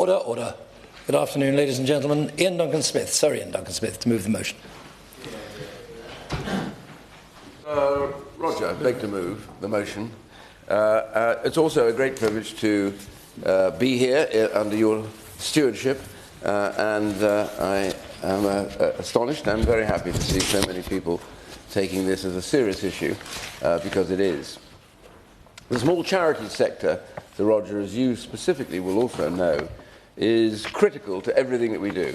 Order, order. Good afternoon, ladies and gentlemen. Ian Duncan-Smith, to move the motion. Roger, I beg to move the motion. It's also a great privilege to be here under your stewardship, and I am astonished and very happy to see so many people taking this as a serious issue, because it is. The small charity sector, Sir Roger, as you specifically will also know, is critical to everything that we do.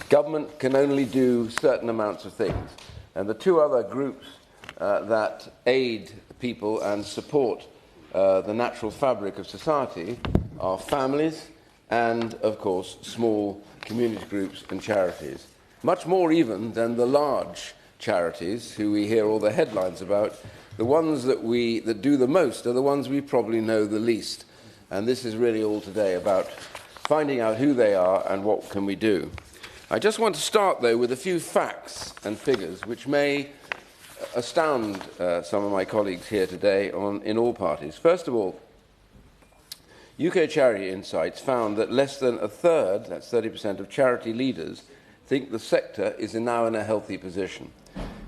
Government can only do certain amounts of things, and the two other groups that aid people and support the natural fabric of society are families and, of course, small community groups and charities. Much more even than the large charities, who we hear all the headlines about. The ones that do the most are the ones we probably know the least. And this is really all today about finding out who they are and what can we do. I just want to start, though, with a few facts and figures which may astound some of my colleagues here today in all parties. First of all, UK Charity Insights found that less than a third, that's 30% of charity leaders, think the sector is now in a healthy position.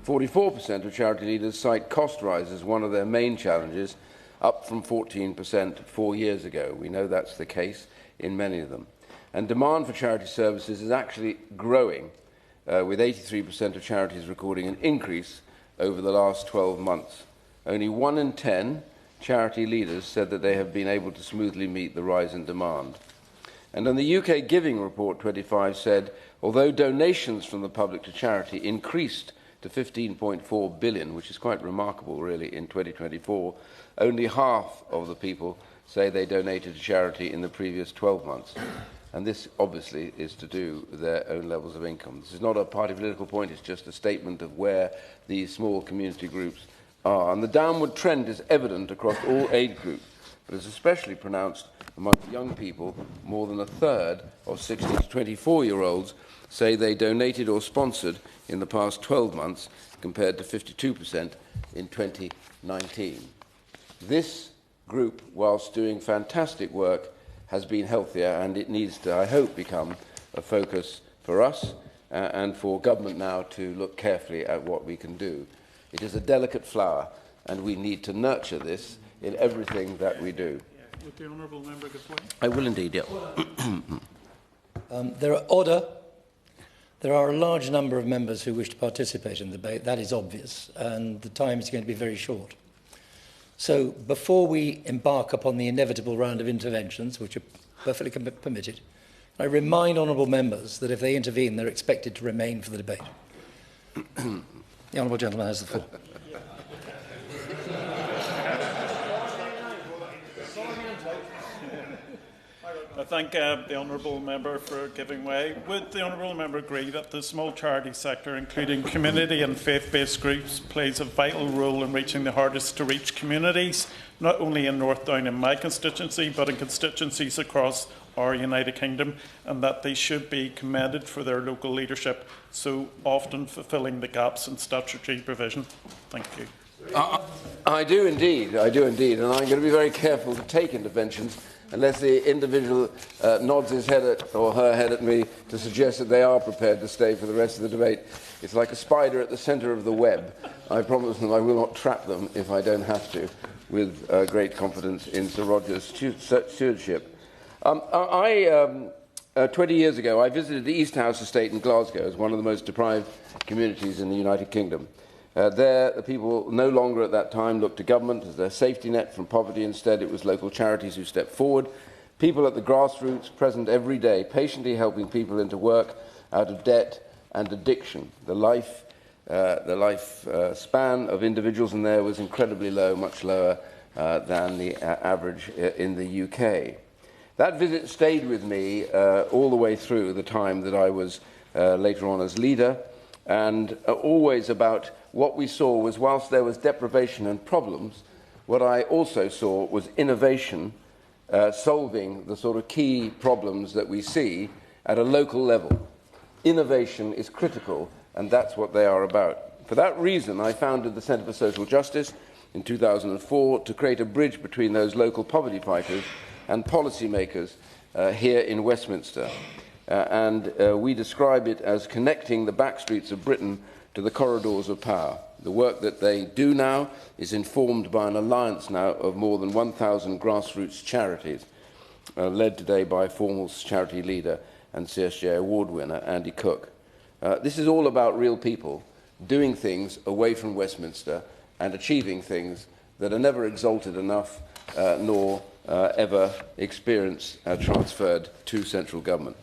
44% of charity leaders cite cost rise as one of their main challenges, up from 14% 4 years ago. We know that's the case in many of them. And demand for charity services is actually growing, with 83% of charities recording an increase over the last 12 months. Only 1 in 10 charity leaders said that they have been able to smoothly meet the rise in demand. And then the UK Giving Report 25 said, although donations from the public to charity increased to 15.4 billion, which is quite remarkable, really, in 2024, only half of the people say they donated to charity in the previous 12 months. And this, obviously, is to do with their own levels of income. This is not a party political point, it's just a statement of where these small community groups are. And the downward trend is evident across all aid groups, but is especially pronounced among young people. More than a third of 16 to 24-year-olds say they donated or sponsored in the past 12 months, compared to 52% in 2019. This group, whilst doing fantastic work, has been healthier, and it needs to, I hope, become a focus for us and for government now to look carefully at what we can do. It is a delicate flower, and we need to nurture this in everything that we do. Would the honourable member give way? I will indeed, yeah. There are a large number of members who wish to participate in the debate. That is obvious, and the time is going to be very short. So before we embark upon the inevitable round of interventions, which are perfectly permitted, I remind honourable members that if they intervene, they're expected to remain for the debate. The honourable gentleman has the floor. I thank the honourable member for giving way. Would the honourable member agree that the small charity sector, including community and faith-based groups, plays a vital role in reaching the hardest to reach communities, not only in North Down in my constituency, but in constituencies across our United Kingdom, and that they should be commended for their local leadership, so often fulfilling the gaps in statutory provision? Thank you. I do indeed, and I'm going to be very careful to take interventions unless the individual nods his head or her head at me to suggest that they are prepared to stay for the rest of the debate. It's like a spider at the centre of the web. I promise them I will not trap them if I don't have to, with great confidence in Sir Roger's stewardship. 20 years ago, I visited the East House estate in Glasgow as one of the most deprived communities in the United Kingdom. There, the people no longer at that time looked to government as their safety net from poverty. Instead, it was local charities who stepped forward. People at the grassroots, present every day, patiently helping people into work, out of debt and addiction. The life span of individuals in there was incredibly low, much lower than the average in the UK. That visit stayed with me all the way through the time that I was later on as leader, and always about what we saw was, whilst there was deprivation and problems, what I also saw was innovation solving the sort of key problems that we see at a local level. Innovation is critical, and that's what they are about. For that reason, I founded the Centre for Social Justice in 2004 to create a bridge between those local poverty fighters and policymakers here in Westminster. We describe it as connecting the backstreets of Britain to the corridors of power. The work that they do now is informed by an alliance now of more than 1,000 grassroots charities, led today by former charity leader and CSJ award winner Andy Cook. This is all about real people doing things away from Westminster and achieving things that are never exalted enough nor ever transferred to central government.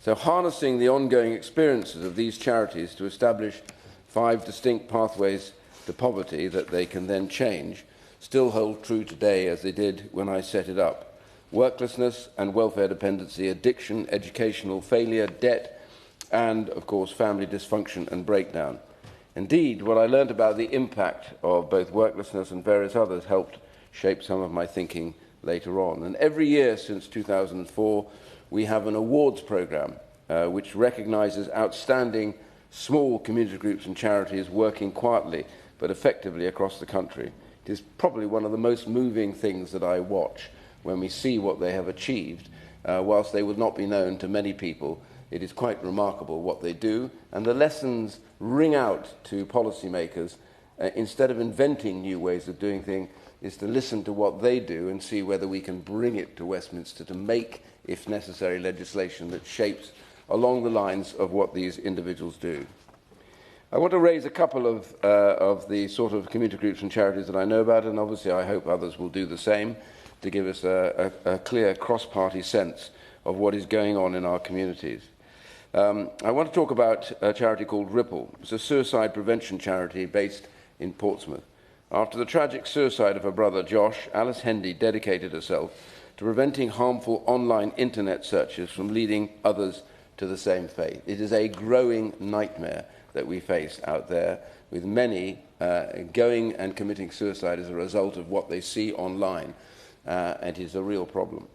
So harnessing the ongoing experiences of these charities to establish 5 distinct pathways to poverty that they can then change still hold true today as they did when I set it up. Worklessness and welfare dependency, addiction, educational failure, debt, and, of course, family dysfunction and breakdown. Indeed, what I learned about the impact of both worklessness and various others helped shape some of my thinking later on. And every year since 2004, we have an awards programme which recognises outstanding small community groups and charities working quietly but effectively across the country. It is probably one of the most moving things that I watch when we see what they have achieved. Whilst they would not be known to many people, it is quite remarkable what they do, and the lessons ring out to policymakers. Instead of inventing new ways of doing things, is to listen to what they do and see whether we can bring it to Westminster to make, if necessary, legislation that shapes along the lines of what these individuals do. I want to raise a couple of the sort of community groups and charities that I know about, and obviously I hope others will do the same, to give us a clear cross-party sense of what is going on in our communities. I want to talk about a charity called Ripple. It's a suicide prevention charity based in Portsmouth. After the tragic suicide of her brother Josh, Alice Hendy dedicated herself to preventing harmful online internet searches from leading others to the same fate. It is a growing nightmare that we face out there, with many going and committing suicide as a result of what they see online, and it is a real problem.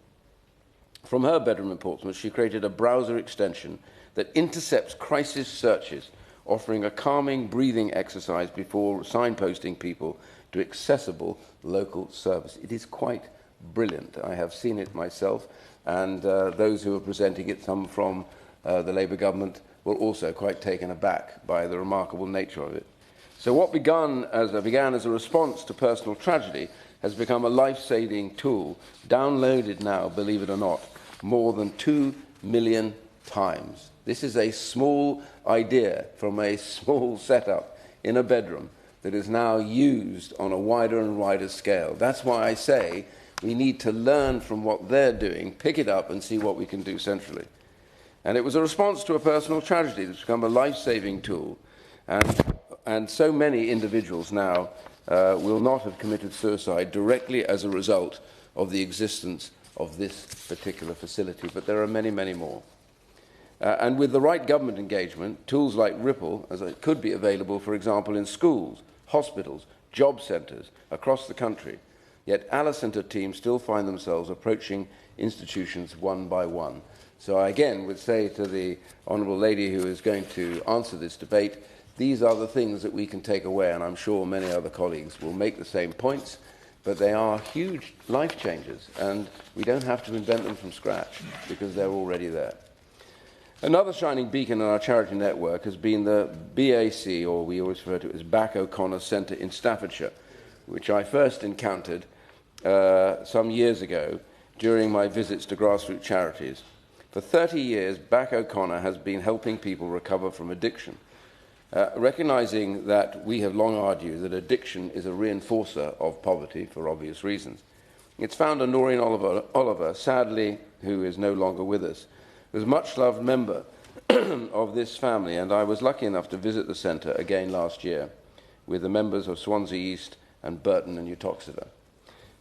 From her bedroom in Portsmouth, she created a browser extension that intercepts crisis searches, offering a calming breathing exercise before signposting people to accessible local service. It is quite brilliant. I have seen it myself, and those who are presenting it, some from the Labour government, were also quite taken aback by the remarkable nature of it. So what began as a response to personal tragedy has become a life-saving tool, downloaded now, believe it or not, more than 2 million times. This is a small idea from a small setup in a bedroom that is now used on a wider and wider scale. That's why I say we need to learn from what they're doing, pick it up and see what we can do centrally. And it was a response to a personal tragedy that's become a life-saving tool. And so many individuals now will not have committed suicide directly as a result of the existence of this particular facility. But there are many, many more. And with the right government engagement, tools like Ripple could be available, for example, in schools, hospitals, job centres across the country. Yet Alice and her team still find themselves approaching institutions one by one. So I again would say to the Honourable Lady who is going to answer this debate, these are the things that we can take away, and I'm sure many other colleagues will make the same points, but they are huge life changers, and we don't have to invent them from scratch because they're already there. Another shining beacon in our charity network has been the BAC, or we always refer to it as Back O'Connor Centre in Staffordshire, which I first encountered some years ago during my visits to grassroots charities. For 30 years, Back O'Connor has been helping people recover from addiction, recognising that we have long argued that addiction is a reinforcer of poverty for obvious reasons. Its founder, Noreen Oliver, sadly, who is no longer with us, was a much-loved member of this family, and I was lucky enough to visit the centre again last year with the members of Swansea East and Burton and Uttoxeter.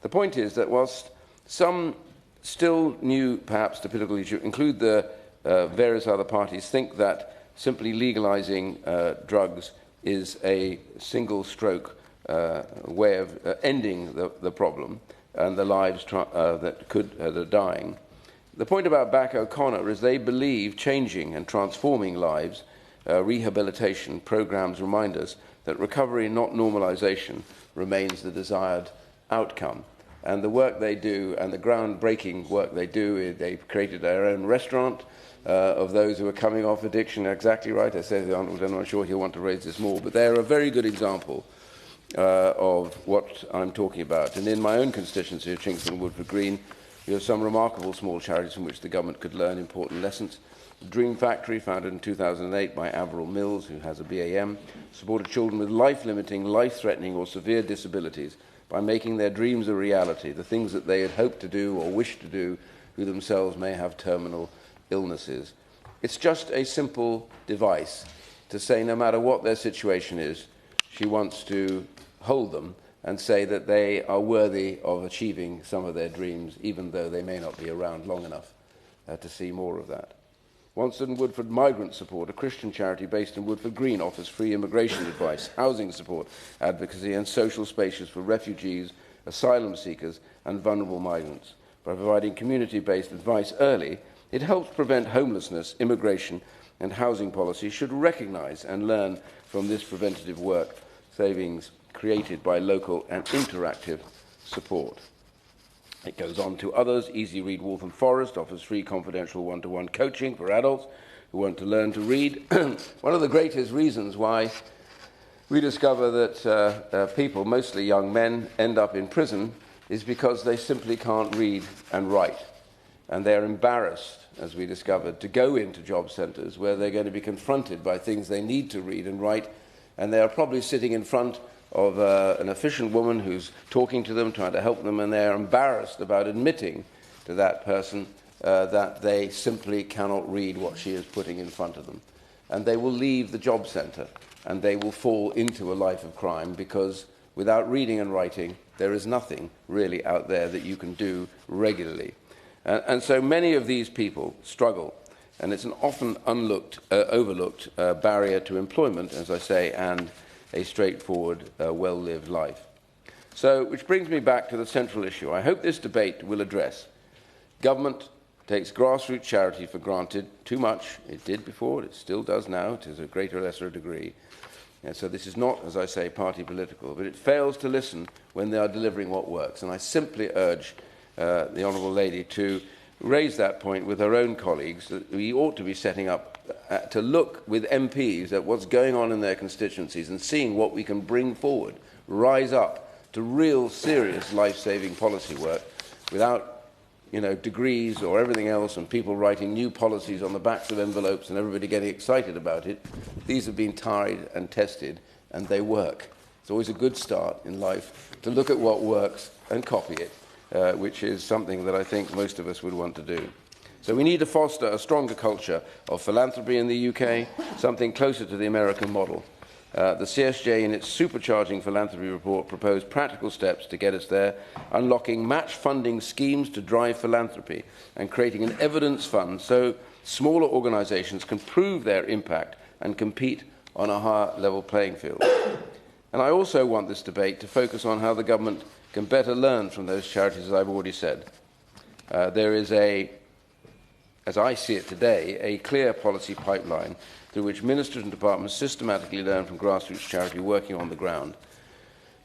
The point is that whilst some still new, perhaps, to political issue, include the various other parties, think that simply legalising drugs is a single-stroke way of ending the problem and the lives that are dying. The point about Back O'Connor is they believe changing and transforming lives, rehabilitation programs remind us that recovery, not normalisation, remains the desired outcome. and the work they do and the groundbreaking work they do. They've created their own restaurant of those who are coming off addiction. Exactly right. I say the Honourable Gentleman, I'm sure he'll want to raise this more, but they're a very good example of what I'm talking about. And in my own constituency of Chingston and Woodford Green, we have some remarkable small charities from which the government could learn important lessons. The Dream Factory, founded in 2008 by Avril Mills, who has a BAM, supported children with life-limiting, life-threatening or severe disabilities by making their dreams a reality, the things that they had hoped to do or wished to do, who themselves may have terminal illnesses. It's just a simple device to say no matter what their situation is, she wants to hold them and say that they are worthy of achieving some of their dreams, even though they may not be around long enough to see more of that. Wanstead and Woodford Migrant Support, a Christian charity based in Woodford Green, offers free immigration advice, housing support, advocacy and social spaces for refugees, asylum seekers and vulnerable migrants. By providing community-based advice early, it helps prevent homelessness. Immigration and housing policy should recognise and learn from this preventative work, savings created by local and interactive support. It goes on to others. Easy Read Waltham Forest offers free confidential one-to-one coaching for adults who want to learn to read. One of the greatest reasons why we discover that people, mostly young men, end up in prison is because they simply can't read and write. And they're embarrassed, as we discovered, to go into job centres where they're going to be confronted by things they need to read and write, and they are probably sitting in front of an efficient woman who's talking to them, trying to help them, and they're embarrassed about admitting to that person that they simply cannot read what she is putting in front of them. And they will leave the job centre, and they will fall into a life of crime, because without reading and writing, there is nothing really out there that you can do regularly. And so many of these people struggle, and it's an often overlooked barrier to employment, as I say, and a straightforward, well-lived life. So, which brings me back to the central issue I hope this debate will address. Government takes grassroots charity for granted too much. It did before, it still does now, to a greater or lesser degree. And so this is not, as I say, party political, but it fails to listen when they are delivering what works. And I simply urge the Honourable Lady to raise that point with her own colleagues, that we ought to be setting up to look with MPs at what's going on in their constituencies and seeing what we can bring forward, rise up to real serious life-saving policy work without, degrees or everything else and people writing new policies on the backs of envelopes and everybody getting excited about it. These have been tried and tested and they work. It's always a good start in life to look at what works and copy it, which is something that I think most of us would want to do. So we need to foster a stronger culture of philanthropy in the UK, something closer to the American model. The CSJ, in its Supercharging Philanthropy report, proposed practical steps to get us there, unlocking match funding schemes to drive philanthropy and creating an evidence fund so smaller organisations can prove their impact and compete on a higher level playing field. And I also want this debate to focus on how the government can better learn from those charities, as I've already said. There is as I see it today, a clear policy pipeline through which ministers and departments systematically learn from grassroots charity working on the ground.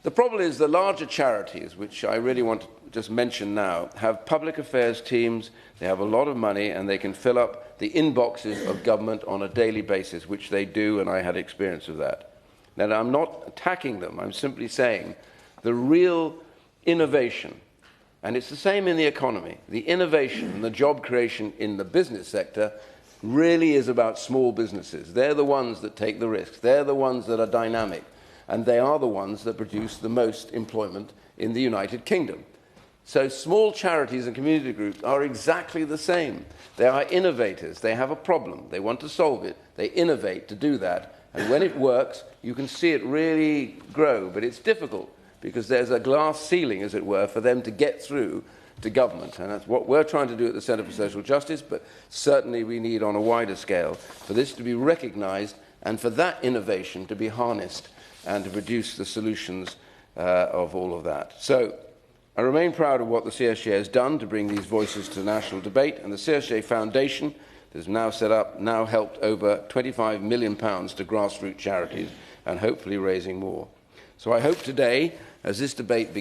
The problem is the larger charities, which I really want to just mention now, have public affairs teams, they have a lot of money, and they can fill up the inboxes of government on a daily basis, which they do, and I had experience of that. Now, I'm not attacking them, I'm simply saying the real innovation, and it's the same in the economy. The innovation and the job creation in the business sector really is about small businesses. They're the ones that take the risks. They're the ones that are dynamic. And they are the ones that produce the most employment in the United Kingdom. So small charities and community groups are exactly the same. They are innovators. They have a problem. They want to solve it. They innovate to do that. And when it works, you can see it really grow. But it's difficult, because there's a glass ceiling, as it were, for them to get through to government. And that's what we're trying to do at the Centre for Social Justice, but certainly we need on a wider scale for this to be recognised and for that innovation to be harnessed and to produce the solutions of all of that. So I remain proud of what the CSJ has done to bring these voices to national debate, and the CSJ Foundation that is now set up now helped over £25 million to grassroots charities and hopefully raising more. So I hope today, as this debate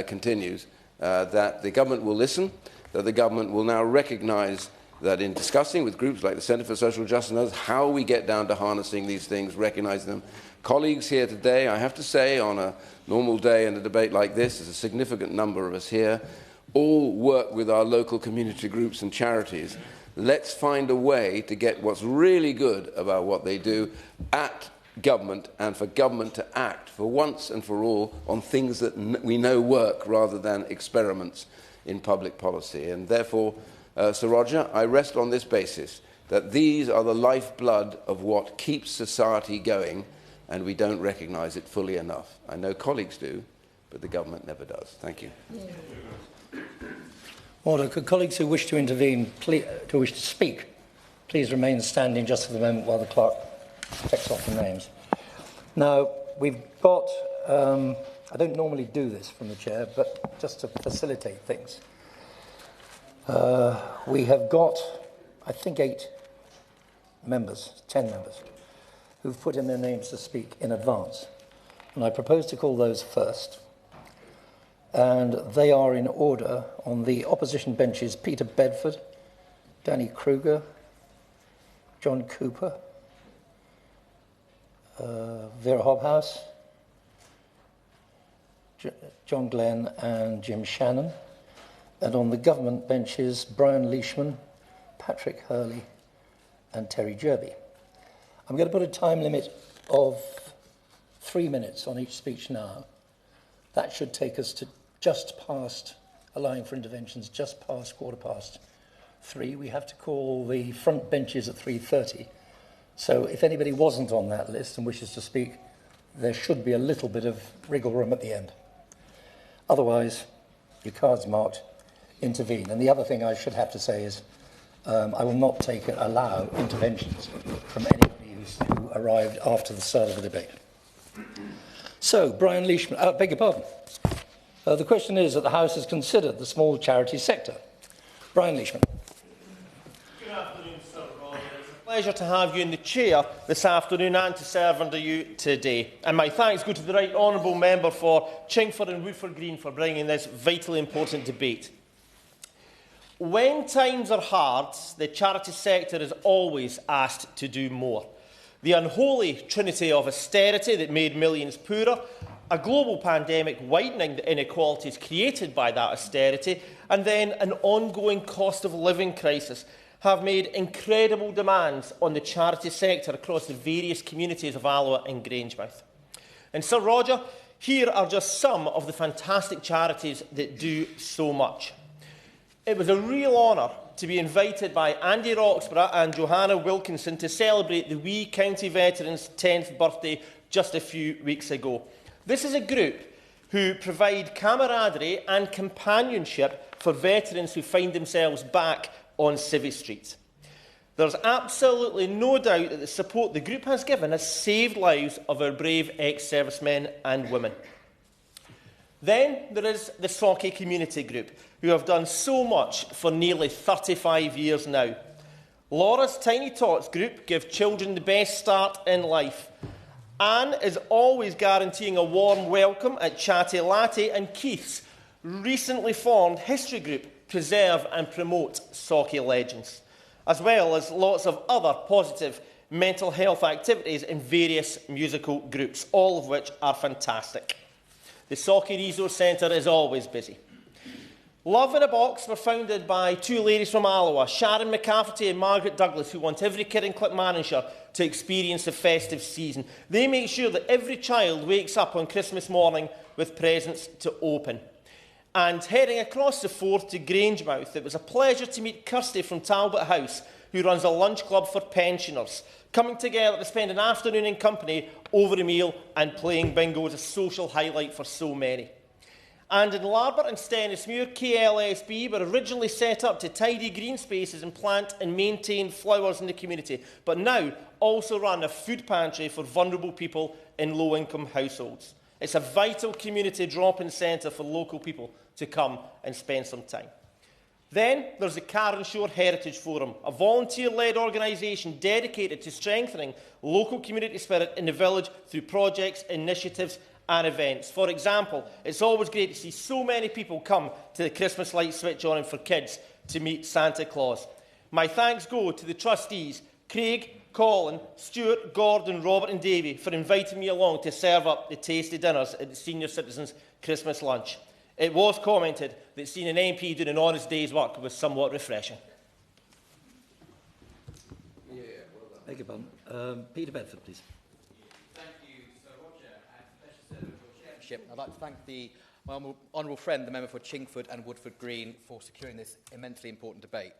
continues, that the government will listen, that the government will now recognise that in discussing with groups like the Centre for Social Justice and others how we get down to harnessing these things, recognising them. Colleagues here today, I have to say, on a normal day in a debate like this, there's a significant number of us here, all work with our local community groups and charities. Let's find a way to get what's really good about what they do at government, and for government to act for once and for all on things that we know work rather than experiments in public policy. And therefore, Sir Roger, I rest on this basis, that these are the lifeblood of what keeps society going, and we don't recognise it fully enough. I know colleagues do, but the government never does. Thank you. Order. Could colleagues who wish to intervene, who wish to speak, please remain standing just for the moment while the clerk checks off the names. Now, we've got, I don't normally do this from the chair, but just to facilitate things, we have got, I think, 10 members, who've put in their names to speak in advance. And I propose to call those first. And they are in order on the opposition benches: Peter Bedford, Danny Kruger, John Cooper, Vera Hobhouse, John Glenn and Jim Shannon. And on the government benches, Brian Leishman, Patrick Hurley and Terry Jerby. I'm going to put a time limit of 3 minutes on each speech now. That should take us to just past, allowing for interventions, just past 3:15. We have to call the front benches at 3:30. So if anybody wasn't on that list and wishes to speak, there should be a little bit of wriggle room at the end. Otherwise, your card's marked, intervene. And the other thing I should have to say is I will not allow interventions from anybody who arrived after the start of the debate. So, Brian Leishman, beg your pardon. The question is that the House has considered the small charity sector. Brian Leishman. Good afternoon, Sir Roger. It's a pleasure to have you in the chair this afternoon and to serve under you today. And my thanks go to the Right Honourable Member for Chingford and Woodford Green for bringing this vitally important debate. When times are hard, the charity sector is always asked to do more. The unholy trinity of austerity that made millions poorer, a global pandemic widening the inequalities created by that austerity, and then an ongoing cost of living crisis have made incredible demands on the charity sector across the various communities of Alloa and Grangemouth. And Sir Roger, here are just some of the fantastic charities that do so much. It was a real honour to be invited by Andy Roxburgh and Johanna Wilkinson to celebrate the Wee County Veterans' 10th birthday just a few weeks ago. This is a group who provide camaraderie and companionship for veterans who find themselves back on civvy streets. There's absolutely no doubt that the support the group has given has saved lives of our brave ex-servicemen and women. Then there is the Sauchie Community Group, who have done so much for nearly 35 years now. Laura's Tiny Tots group give children the best start in life. Anne is always guaranteeing a warm welcome at Chatty Latte, and Keith's recently formed history group preserve and promote Sauchie legends, as well as lots of other positive mental health activities in various musical groups, all of which are fantastic. The Sauchie Resource Centre is always busy. Love in a Box were founded by two ladies from Alloa, Sharon McCafferty and Margaret Douglas, who want every kid in Clackmannanshire to experience the festive season. They make sure that every child wakes up on Christmas morning with presents to open. And heading across the Forth to Grangemouth, it was a pleasure to meet Kirsty from Talbot House, who runs a lunch club for pensioners. Coming together to spend an afternoon in company over a meal and playing bingo is a social highlight for so many. And in Larbert and Stennismuir, KLSB were originally set up to tidy green spaces and plant and maintain flowers in the community, but now also run a food pantry for vulnerable people in low-income households. It's a vital community drop-in centre for local people to come and spend some time. Then there's the Carnshaw Heritage Forum, a volunteer-led organisation dedicated to strengthening local community spirit in the village through projects, initiatives and events. For example, it's always great to see so many people come to the Christmas light switch on for kids to meet Santa Claus. My thanks go to the trustees, Craig, Colin, Stuart, Gordon, Robert and Davy, for inviting me along to serve up the tasty dinners at the Senior Citizens Christmas lunch. It was commented that seeing an MP doing an honest day's work was somewhat refreshing. Beg your pardon. Peter Bedford, please. Thank you, Sir Roger, and pleasure serving with your chairmanship. I'd like to thank my honourable friend, the member for Chingford and Woodford Green, for securing this immensely important debate.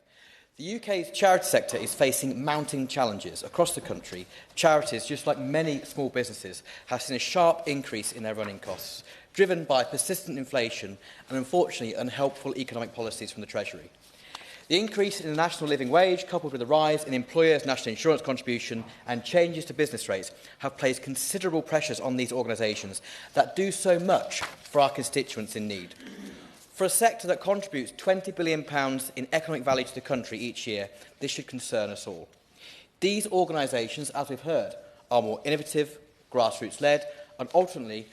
The UK's charity sector is facing mounting challenges. Across the country, charities, just like many small businesses, have seen a sharp increase in their running costs, driven by persistent inflation and, unfortunately, unhelpful economic policies from the Treasury. The increase in the national living wage, coupled with the rise in employers' national insurance contribution and changes to business rates, have placed considerable pressures on these organisations that do so much for our constituents in need. For a sector that contributes £20 billion in economic value to the country each year, this should concern us all. These organisations, as we've heard, are more innovative, grassroots-led, and ultimately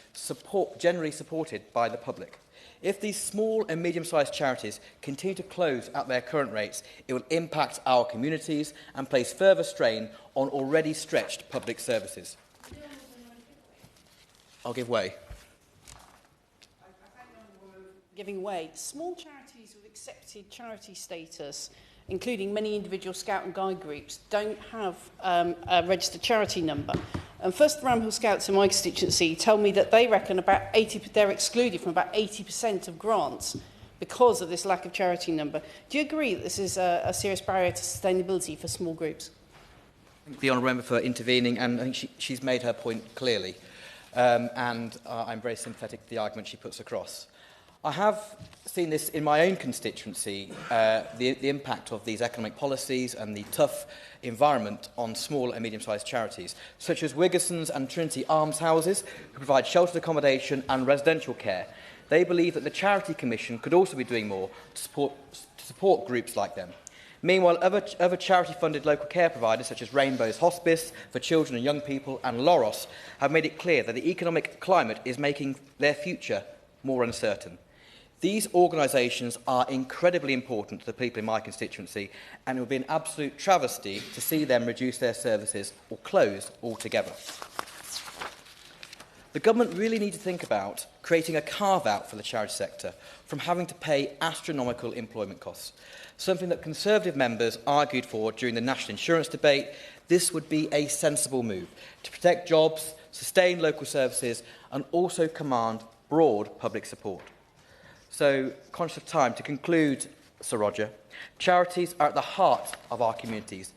generally supported by the public. If these small and medium-sized charities continue to close at their current rates, it will impact our communities and place further strain on already stretched public services. I'll give way. Giving way. Small charities with accepted charity status, including many individual Scout and Guide groups, don't have a registered charity number. And First Ramhill Scouts in my constituency tell me that they reckon they're excluded from about 80% of grants because of this lack of charity number. Do you agree that this is a serious barrier to sustainability for small groups? Thank the honourable member for intervening, and I think she's made her point clearly. I'm very sympathetic to the argument she puts across. I have seen this in my own constituency, the impact of these economic policies and the tough environment on small and medium-sized charities, such as Wiggersons and Trinity Almshouses, who provide sheltered accommodation and residential care. They believe that the Charity Commission could also be doing more to support groups like them. Meanwhile, other charity-funded local care providers, such as Rainbow's Hospice for Children and Young People and Loros, have made it clear that the economic climate is making their future more uncertain. These organisations are incredibly important to the people in my constituency, and it would be an absolute travesty to see them reduce their services or close altogether. The government really needs to think about creating a carve-out for the charity sector from having to pay astronomical employment costs, something that Conservative members argued for during the national insurance debate. This would be a sensible move to protect jobs, sustain local services, and also command broad public support. So, conscious of time, to conclude, Sir Roger, charities are at the heart of our communities.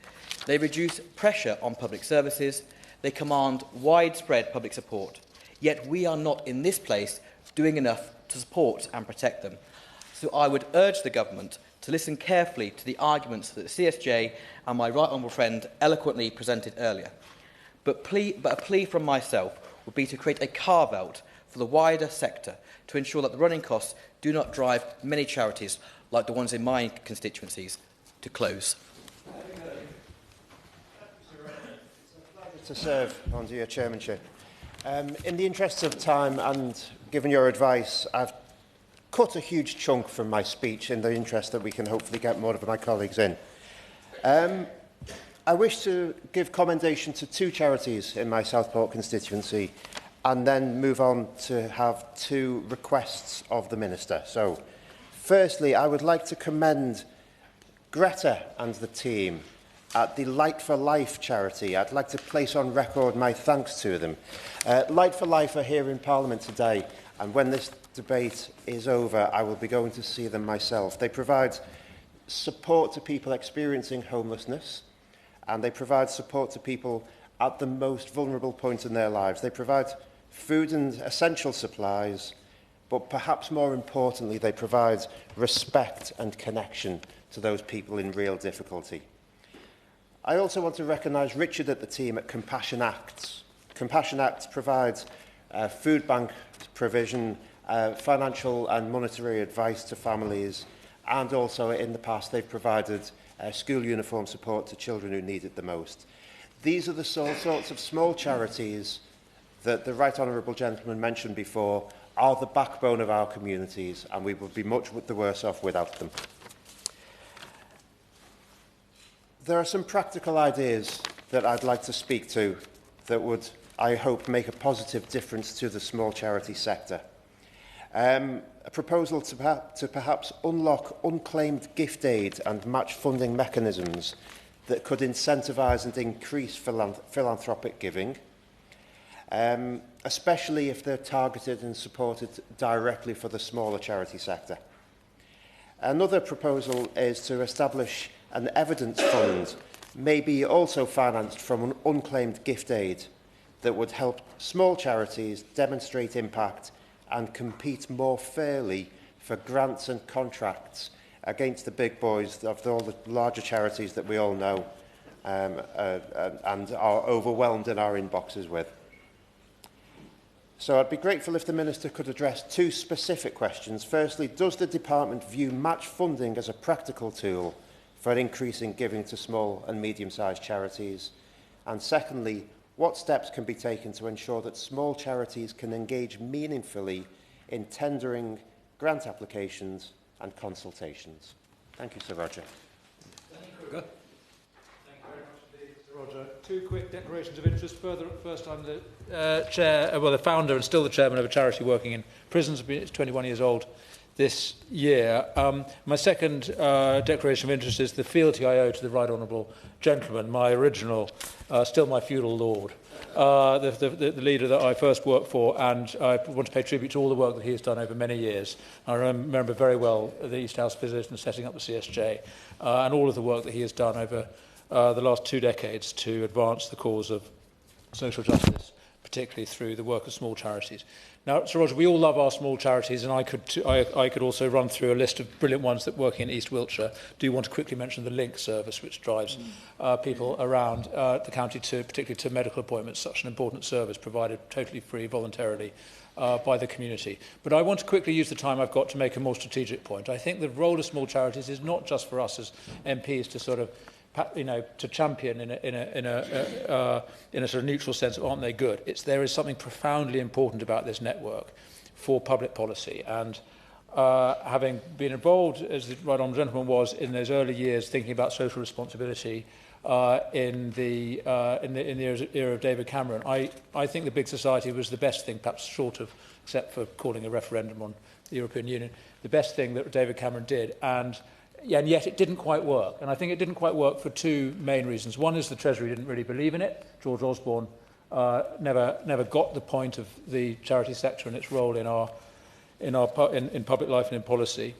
They reduce pressure on public services, they command widespread public support, yet we are not in this place doing enough to support and protect them. So I would urge the government to listen carefully to the arguments that the CSJ and my right honourable friend eloquently presented earlier. But a plea from myself would be to create a carve-out for the wider sector to ensure that the running costs do not drive many charities, like the ones in my constituencies, to close. To serve under your chairmanship. In the interests of time and given your advice, I've cut a huge chunk from my speech in the interest that we can hopefully get more of my colleagues in. I wish to give commendation to two charities in my Southport constituency and then move on to have two requests of the Minister. So, firstly, I would like to commend Greta and the team at the Light for Life charity. I'd like to place on record my thanks to them. Light for Life are here in Parliament today, and when this debate is over, I will be going to see them myself. They provide support to people experiencing homelessness, and they provide support to people at the most vulnerable point in their lives. They provide food and essential supplies, but perhaps more importantly, they provide respect and connection to those people in real difficulty. I also want to recognise Richard at the team at Compassion Acts. Compassion Acts provides food bank provision, financial and monetary advice to families, and also in the past they've provided school uniform support to children who need it the most. These are the sorts of small charities that the right honourable gentleman mentioned before are the backbone of our communities, and we would be much the worse off without them. There are some practical ideas that I'd like to speak to that would, I hope, make a positive difference to the small charity sector. A proposal to perhaps unlock unclaimed gift aid and match funding mechanisms that could incentivise and increase philanthropic giving, especially if they're targeted and supported directly for the smaller charity sector. Another proposal is to establish an evidence fund, maybe also financed from an unclaimed gift aid, that would help small charities demonstrate impact and compete more fairly for grants and contracts against the big boys of all the larger charities that we all know and are overwhelmed in our inboxes with. So I'd be grateful if the Minister could address two specific questions. Firstly, does the Department view match funding as a practical tool for increasing giving to small and medium-sized charities? And secondly, what steps can be taken to ensure that small charities can engage meaningfully in tendering grant applications and consultations? Thank you, Sir Roger. Thank you very much indeed, Sir Roger. Two quick declarations of interest. First, I'm the the founder and still the chairman of a charity working in prisons. It's 21 years old this year. My second declaration of interest is the fealty I owe to the right honourable gentleman, my original, still my feudal lord, the leader that I first worked for, and I want to pay tribute to all the work that he has done over many years. I remember very well the East House visit and setting up the CSJ, and all of the work that he has done over the last 2 decades to advance the cause of social justice, particularly through the work of small charities. Now, Sir Roger, we all love our small charities, and I could also run through a list of brilliant ones that work in East Wiltshire. Do you want to quickly mention the Link service, which drives people around the county, particularly to medical appointments, such an important service provided totally free, voluntarily, by the community. But I want to quickly use the time I've got to make a more strategic point. I think the role of small charities is not just for us as MPs to sort of to champion in a sort of neutral sense of aren't they good. There is something profoundly important about this network for public policy. And having been involved, as the right honourable gentleman was, in those early years, thinking about social responsibility in the era of David Cameron, I think the big society was the best thing, perhaps short of, except for calling a referendum on the European Union, the best thing that David Cameron did. And yet it didn't quite work. And I think it didn't quite work for two main reasons. One is the Treasury didn't really believe in it. George Osborne never got the point of the charity sector and its role in public life and in policy.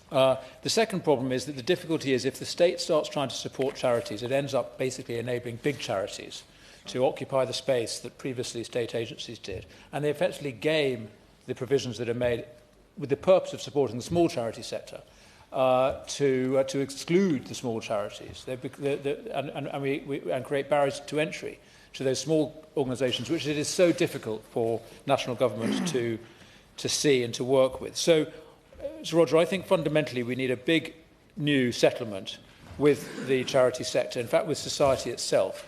The second problem is that the difficulty is if the state starts trying to support charities, it ends up basically enabling big charities to occupy the space that previously state agencies did. And they effectively game the provisions that are made with the purpose of supporting the small charity sector. To exclude the small charities and create barriers to entry to those small organisations, which it is so difficult for national governments to see and to work with. So, Sir Roger, I think fundamentally we need a big new settlement with the charity sector, in fact with society itself,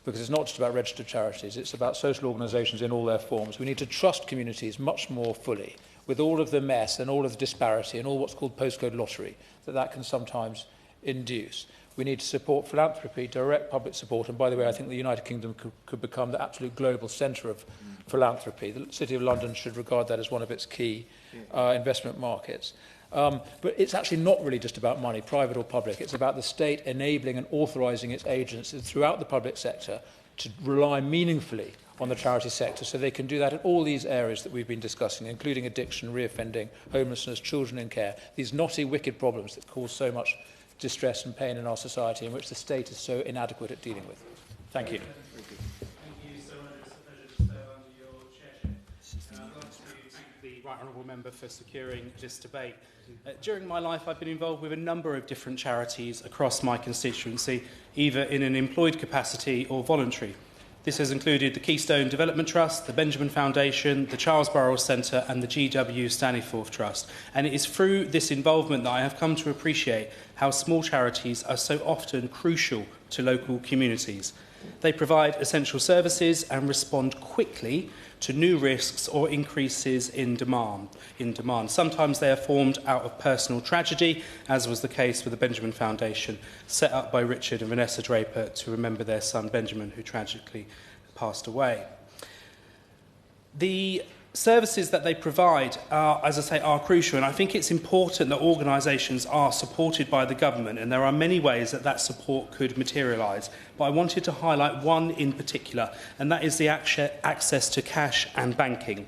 because it's not just about registered charities, it's about social organisations in all their forms. We need to trust communities much more fully, with all of the mess and all of the disparity and all what's called postcode lottery that can sometimes induce. We need to support philanthropy, direct public support, and by the way, I think the United Kingdom could become the absolute global centre of philanthropy. The City of London should regard that as one of its key investment markets. But it's actually not really just about money, private or public. It's about the state enabling and authorising its agents throughout the public sector to rely meaningfully on the charity sector, so they can do that in all these areas that we've been discussing, including addiction, reoffending, homelessness, children in care, these knotty, wicked problems that cause so much distress and pain in our society, in which the state is so inadequate at dealing with. Thank you. Thank you so much. It's a pleasure to serve under your chairship. I'd like to thank the right honourable member for securing this debate. During my life, I've been involved with a number of different charities across my constituency, either in an employed capacity or voluntary. This has included the Keystone Development Trust, the Benjamin Foundation, the Charles Burrells Centre and the GW Staniforth Trust. And it is through this involvement that I have come to appreciate how small charities are so often crucial to local communities. They provide essential services and respond quickly to new risks or increases in demand. Sometimes they are formed out of personal tragedy, as was the case with the Benjamin Foundation, set up by Richard and Vanessa Draper to remember their son Benjamin, who tragically passed away. The services that they provide are, as I say, are crucial, and I think it's important that organisations are supported by the government, and there are many ways that that support could materialise. But I wanted to highlight one in particular, and that is the access to cash and banking.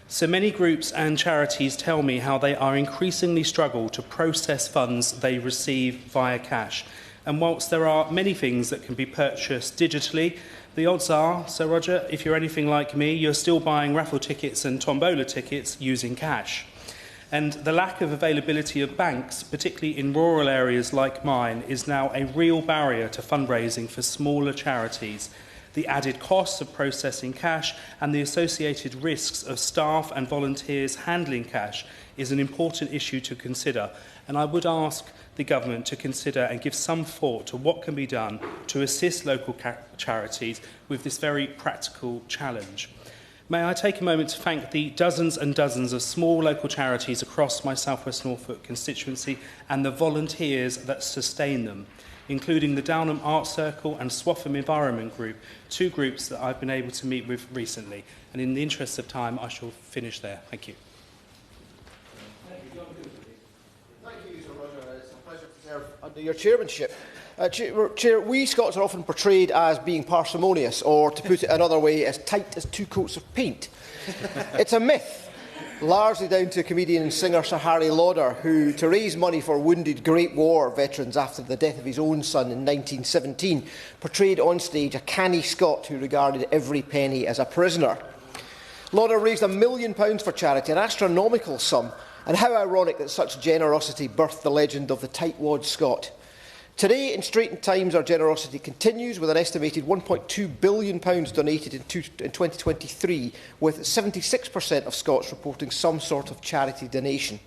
So many groups and charities tell me how they are increasingly struggle to process funds they receive via cash. And whilst there are many things that can be purchased digitally, the odds are, Sir Roger, if you're anything like me, you're still buying raffle tickets and tombola tickets using cash. And the lack of availability of banks, particularly in rural areas like mine, is now a real barrier to fundraising for smaller charities. The added costs of processing cash and the associated risks of staff and volunteers handling cash is an important issue to consider. And I would ask the government to consider and give some thought to what can be done to assist local charities with this very practical challenge. May I take a moment to thank the dozens and dozens of small local charities across my South West Norfolk constituency and the volunteers that sustain them, including the Downham Art Circle and Swaffham Environment Group, two groups that I've been able to meet with recently. And in the interest of time, I shall finish there. Thank you. Under your chairmanship. Chair, we Scots are often portrayed as being parsimonious, or to put it another way, as tight as two coats of paint. It's a myth, largely down to comedian and singer Sir Harry Lauder, who, to raise money for wounded Great War veterans after the death of his own son in 1917, portrayed on stage a canny Scot who regarded every penny as a prisoner. Lauder raised £1 million for charity, an astronomical sum, and how ironic that such generosity birthed the legend of the tightwad Scot. Today, in straitened times, our generosity continues with an estimated £1.2 billion donated in 2023, with 76% of Scots reporting some sort of charity donation.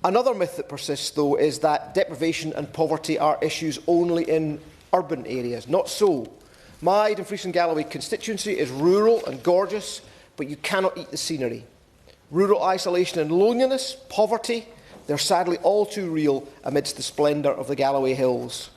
Another myth that persists, though, is that deprivation and poverty are issues only in urban areas. Not so. My Dumfries and Galloway constituency is rural and gorgeous, but you cannot eat the scenery. Rural isolation and loneliness, poverty, they're sadly all too real amidst the splendour of the Galloway Hills.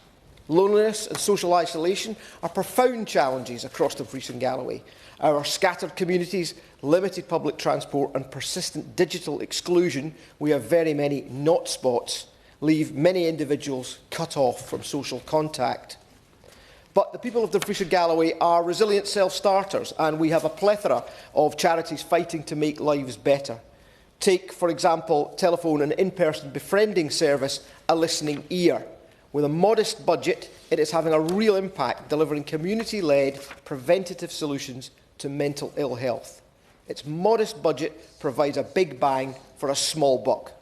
Loneliness and social isolation are profound challenges across Dumfries and Galloway. Our scattered communities, limited public transport and persistent digital exclusion, we have very many not spots, leave many individuals cut off from social contact. But the people of Dumfries and Galloway are resilient self-starters, and we have a plethora of charities fighting to make lives better. Take, for example, telephone and in-person befriending service, A Listening Ear. With a modest budget, it is having a real impact, delivering community-led preventative solutions to mental ill health. Its modest budget provides a big bang for a small buck.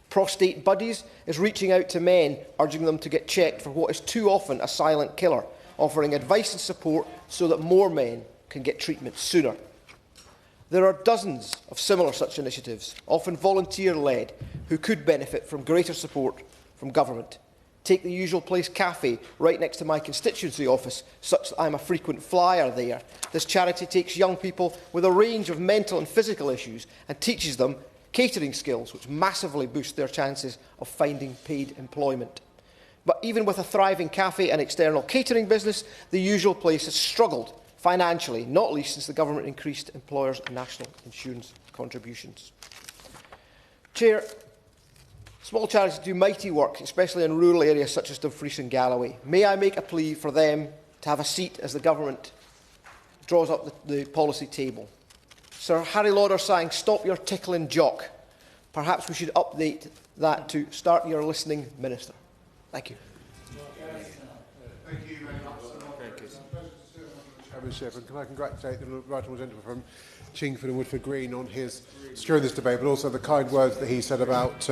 Prostate Buddies is reaching out to men, urging them to get checked for what is too often a silent killer, offering advice and support so that more men can get treatment sooner. There are dozens of similar such initiatives, often volunteer-led, who could benefit from greater support from government. Take the Usual Place Cafe right next to my constituency office, such that I'm a frequent flyer there. This charity takes young people with a range of mental and physical issues and teaches them catering skills, which massively boost their chances of finding paid employment. But even with a thriving cafe and external catering business, the Usual Place has struggled financially, not least since the government increased employers' national insurance contributions. Chair, small charities do mighty work, especially in rural areas such as Dumfries and Galloway. May I make a plea for them to have a seat as the government draws up the policy table? Sir Harry Lauder sang, "Stop your tickling jock." Perhaps we should update that to "Start your listening, Minister." Thank you. Thank you very much. Chairmanship, and can I congratulate the right honourable gentleman from Chingford and Woodford Green on his securing this debate, but also the kind words that he said about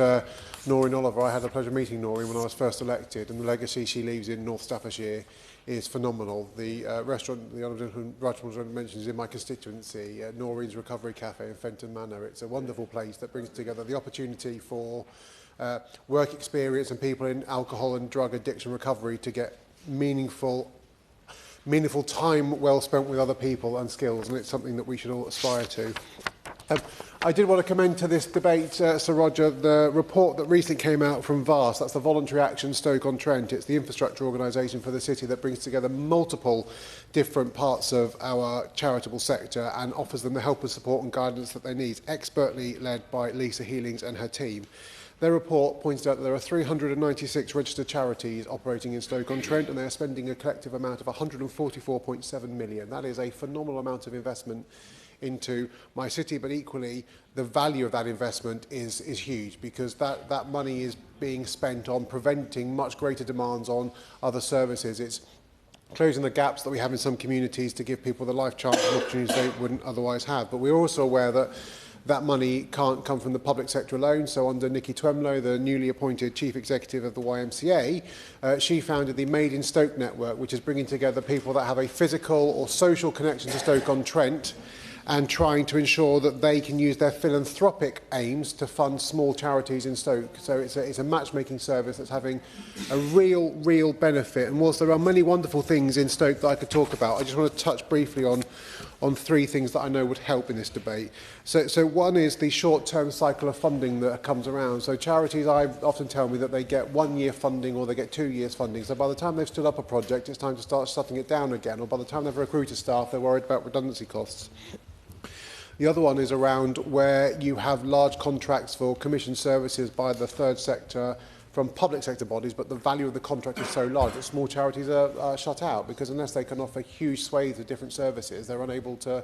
Noreen Oliver. I had the pleasure of meeting Noreen when I was first elected, and the legacy she leaves in North Staffordshire is phenomenal. The restaurant the honourable gentleman, right honourable gentleman mentions is in my constituency, Noreen's Recovery Cafe in Fenton Manor. It's a wonderful place that brings together the opportunity for work experience and people in alcohol and drug addiction recovery to get meaningful time well spent with other people and skills, and it's something that we should all aspire to. I did want to commend to this debate, Sir Roger, the report that recently came out from VAST. That's the Voluntary Action Stoke-on-Trent. It's the infrastructure organisation for the city that brings together multiple different parts of our charitable sector and offers them the help and support and guidance that they need, expertly led by Lisa Healings and her team. Their report points out that there are 396 registered charities operating in Stoke-on-Trent, and they are spending a collective amount of £144.7 million. That is a phenomenal amount of investment into my city, but equally the value of that investment is huge, because that money is being spent on preventing much greater demands on other services. It's closing the gaps that we have in some communities to give people the life chance and opportunities they wouldn't otherwise have. But we're also aware that that money can't come from the public sector alone. So under Nikki Twemlow, the newly appointed Chief Executive of the YMCA, she founded the Made in Stoke network, which is bringing together people that have a physical or social connection to Stoke-on-Trent and trying to ensure that they can use their philanthropic aims to fund small charities in Stoke. So it's a matchmaking service that's having a real benefit. And whilst there are many wonderful things in Stoke that I could talk about, I just want to touch briefly on three things that I know would help in this debate. So one is the short-term cycle of funding that comes around. So charities, I often tell me that they get 1 year funding or they get 2 years funding. So by the time they've stood up a project, it's time to start shutting it down again. Or by the time they've recruited staff, they're worried about redundancy costs. The other one is around where you have large contracts for commission services by the third sector from public sector bodies, but the value of the contract is so large that small charities are shut out, because unless they can offer huge swathes of different services, they're unable to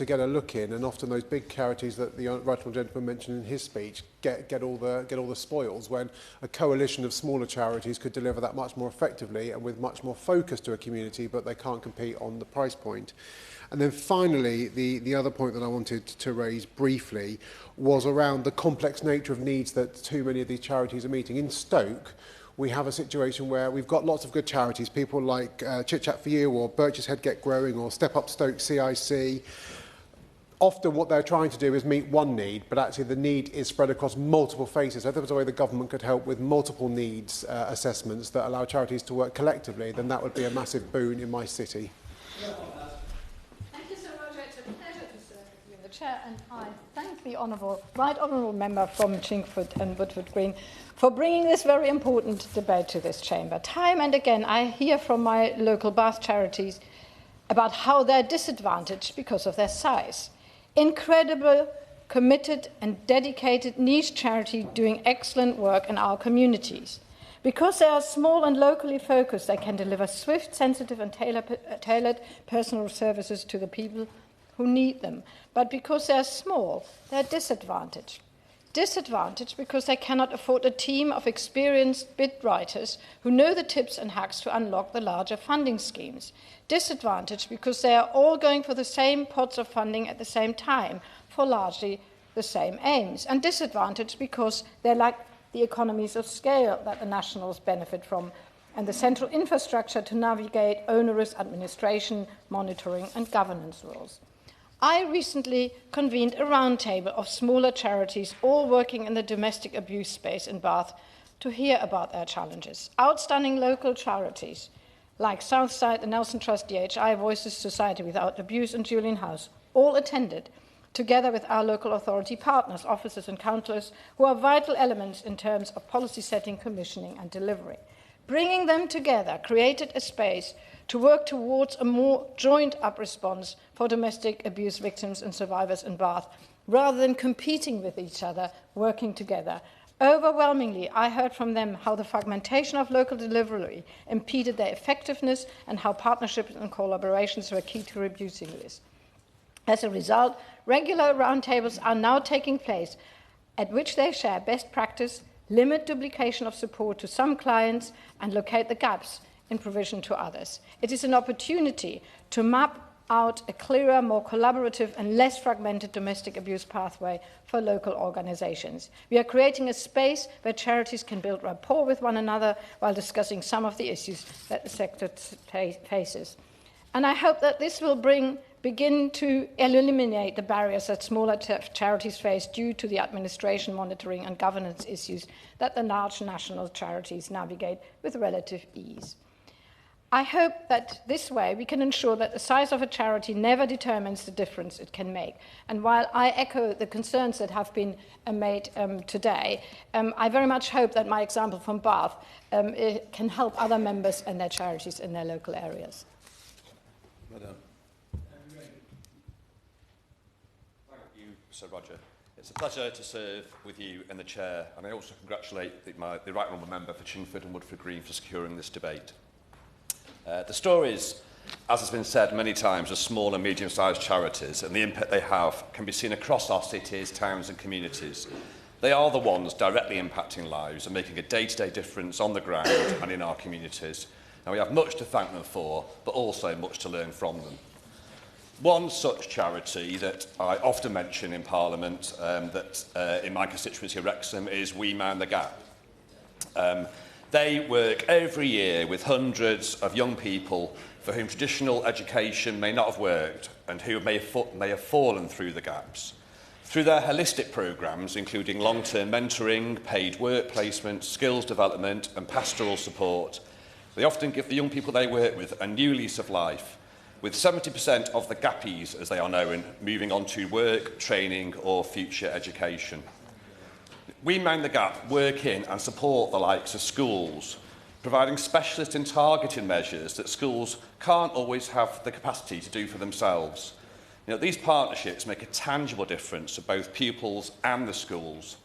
get a look in. And often those big charities that the right honourable gentleman mentioned in his speech get all the spoils, when a coalition of smaller charities could deliver that much more effectively and with much more focus to a community, but they can't compete on the price point. And then finally, the other point that I wanted to raise briefly was around the complex nature of needs that too many of these charities are meeting. In Stoke, we have a situation where we've got lots of good charities, people like Chit Chat for You or Birch's Head Get Growing or Step Up Stoke CIC. Often what they're trying to do is meet one need, but actually the need is spread across multiple faces. If there was a way the government could help with multiple needs assessments that allow charities to work collectively, then that would be a massive boon in my city. Chair, and I thank the Right Honourable Member from Chingford and Woodford Green for bringing this very important debate to this chamber. Time and again I hear from my local Bath charities about how they're disadvantaged because of their size. Incredible, committed and dedicated niche charity doing excellent work in our communities. Because they are small and locally focused, they can deliver swift, sensitive and tailored personal services to the people who need them. But because they're small, they're disadvantaged. Disadvantaged because they cannot afford a team of experienced bid writers who know the tips and hacks to unlock the larger funding schemes. Disadvantaged because they are all going for the same pots of funding at the same time for largely the same aims. And disadvantaged because they lack the economies of scale that the nationals benefit from and the central infrastructure to navigate onerous administration, monitoring and governance rules. I recently convened a roundtable of smaller charities, all working in the domestic abuse space in Bath, to hear about their challenges. Outstanding local charities like Southside, the Nelson Trust, DHI, Voices Society Without Abuse and Julian House all attended, together with our local authority partners, officers and councillors, who are vital elements in terms of policy setting, commissioning and delivery. Bringing them together created a space to work towards a more joined-up response for domestic abuse victims and survivors in Bath, rather than competing with each other, working together. Overwhelmingly, I heard from them how the fragmentation of local delivery impeded their effectiveness and how partnerships and collaborations were key to reducing this. As a result, regular roundtables are now taking place at which they share best practice, limit duplication of support to some clients, and locate the gaps in provision to others. It is an opportunity to map out a clearer, more collaborative and less fragmented domestic abuse pathway for local organisations. We are creating a space where charities can build rapport with one another while discussing some of the issues that the sector faces. And I hope that this will bring begin to eliminate the barriers that smaller charities face due to the administration, monitoring and governance issues that the large national charities navigate with relative ease. I hope that this way we can ensure that the size of a charity never determines the difference it can make. And while I echo the concerns that have been made today, I very much hope that my example from Bath can help other members and their charities in their local areas. Well done. Thank you, Sir Roger. It's a pleasure to serve with you and the Chair, and I also congratulate the Right Honourable Member for Chingford and Woodford Green for securing this debate. The stories, as has been said many times, of small and medium-sized charities and the impact they have can be seen across our cities, towns and communities. They are the ones directly impacting lives and making a day-to-day difference on the ground and in our communities. And we have much to thank them for, but also much to learn from them. One such charity that I often mention in Parliament, in my constituency of Wrexham, is We Mind the Gap. They work every year with hundreds of young people for whom traditional education may not have worked and who may have fallen through the gaps. Through their holistic programmes, including long-term mentoring, paid work placement, skills development and pastoral support, they often give the young people they work with a new lease of life, with 70% of the gappies, as they are known, moving on to work, training or future education. We Mind the Gap work in and support the likes of schools, providing specialist and targeted measures that schools can't always have the capacity to do for themselves. These partnerships make a tangible difference to both pupils and the schools,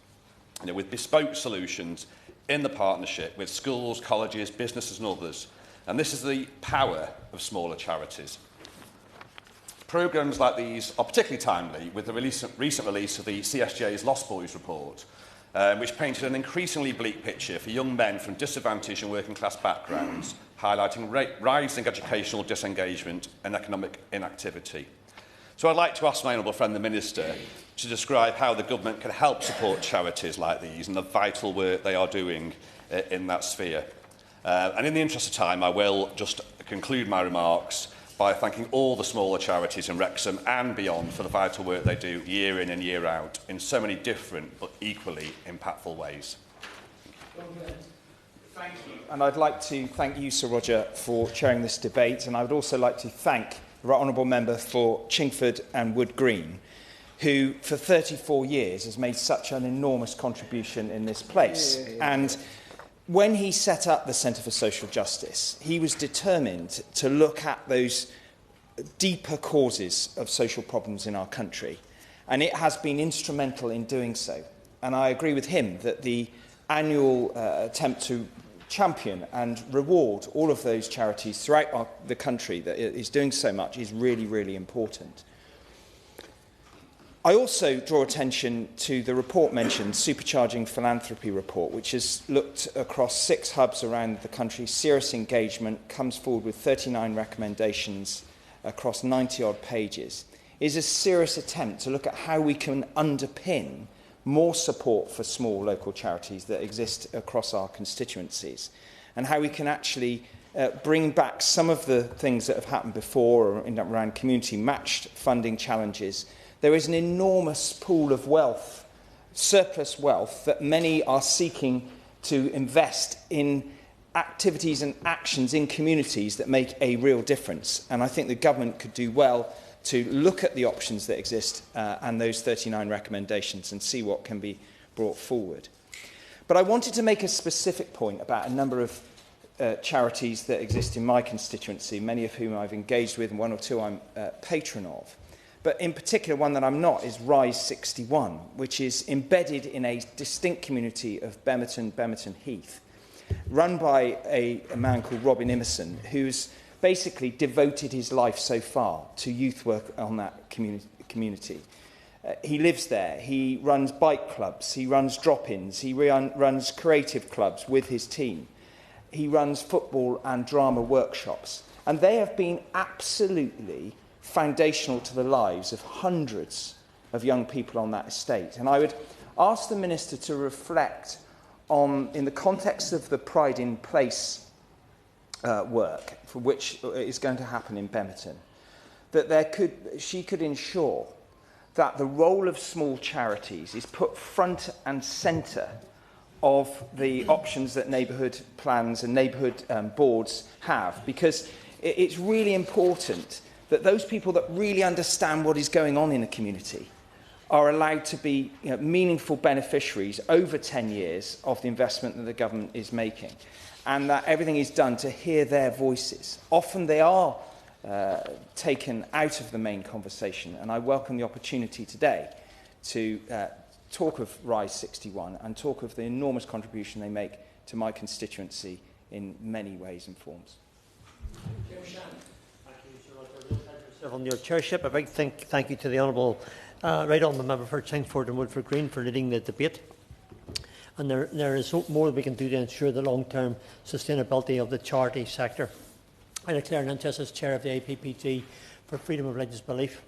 with bespoke solutions in the partnership with schools, colleges, businesses and others. And this is the power of smaller charities. Programmes like these are particularly timely with the recent release of the CSJ's Lost Boys report, which painted an increasingly bleak picture for young men from disadvantaged and working class backgrounds, highlighting rising educational disengagement and economic inactivity. So I'd like to ask my honourable friend the Minister to describe how the government can help support charities like these and the vital work they are doing in that sphere. And in the interest of time, I will just conclude my remarks by thanking all the smaller charities in Wrexham and beyond for the vital work they do year in and year out in so many different but equally impactful ways. Thank you. And I'd like to thank you, Sir Roger, for chairing this debate, and I would also like to thank the Right Honourable Member for Chingford and Wood Green, who for 34 years has made such an enormous contribution in this place. And when he set up the Centre for Social Justice, he was determined to look at those deeper causes of social problems in our country, and it has been instrumental in doing so. And I agree with him that the annual attempt to champion and reward all of those charities throughout the country that is doing so much is really, really important. I also draw attention to the report mentioned, Supercharging Philanthropy report, which has looked across 6 hubs around the country, serious engagement, comes forward with 39 recommendations across 90-odd pages. It is a serious attempt to look at how we can underpin more support for small local charities that exist across our constituencies, and how we can actually bring back some of the things that have happened before around community matched funding challenges. There is an enormous pool of wealth, surplus wealth, that many are seeking to invest in activities and actions in communities that make a real difference. And I think the government could do well to look at the options that exist and those 39 recommendations and see what can be brought forward. But I wanted to make a specific point about a number of charities that exist in my constituency, many of whom I've engaged with and 1 or 2 I'm patron of. But in particular, one that I'm not is Rise 61, which is embedded in a distinct community of Bemerton Heath, run by a man called Robin Emerson, who's basically devoted his life so far to youth work on that community. He lives there, he runs bike clubs, he runs drop-ins, he runs creative clubs with his team. He runs football and drama workshops. And they have been absolutely foundational to the lives of hundreds of young people on that estate. And I would ask the Minister to reflect on, in the context of the Pride in Place work, for which is going to happen in Bemerton, that she could ensure that the role of small charities is put front and centre of the options that neighbourhood plans and neighbourhood boards have, because it's really important that those people that really understand what is going on in a community are allowed to be meaningful beneficiaries over 10 years of the investment that the government is making, and that everything is done to hear their voices. Often they are taken out of the main conversation, and I welcome the opportunity today to talk of Rise 61 and talk of the enormous contribution they make to my constituency in many ways and forms. On your chairship, a big thank you to the Honourable Right Honourable Member for Chingford and Woodford Green for leading the debate. And there is more that we can do to ensure the long-term sustainability of the charity sector. I declare an interest as Chair of the APPG for Freedom of Religious Belief,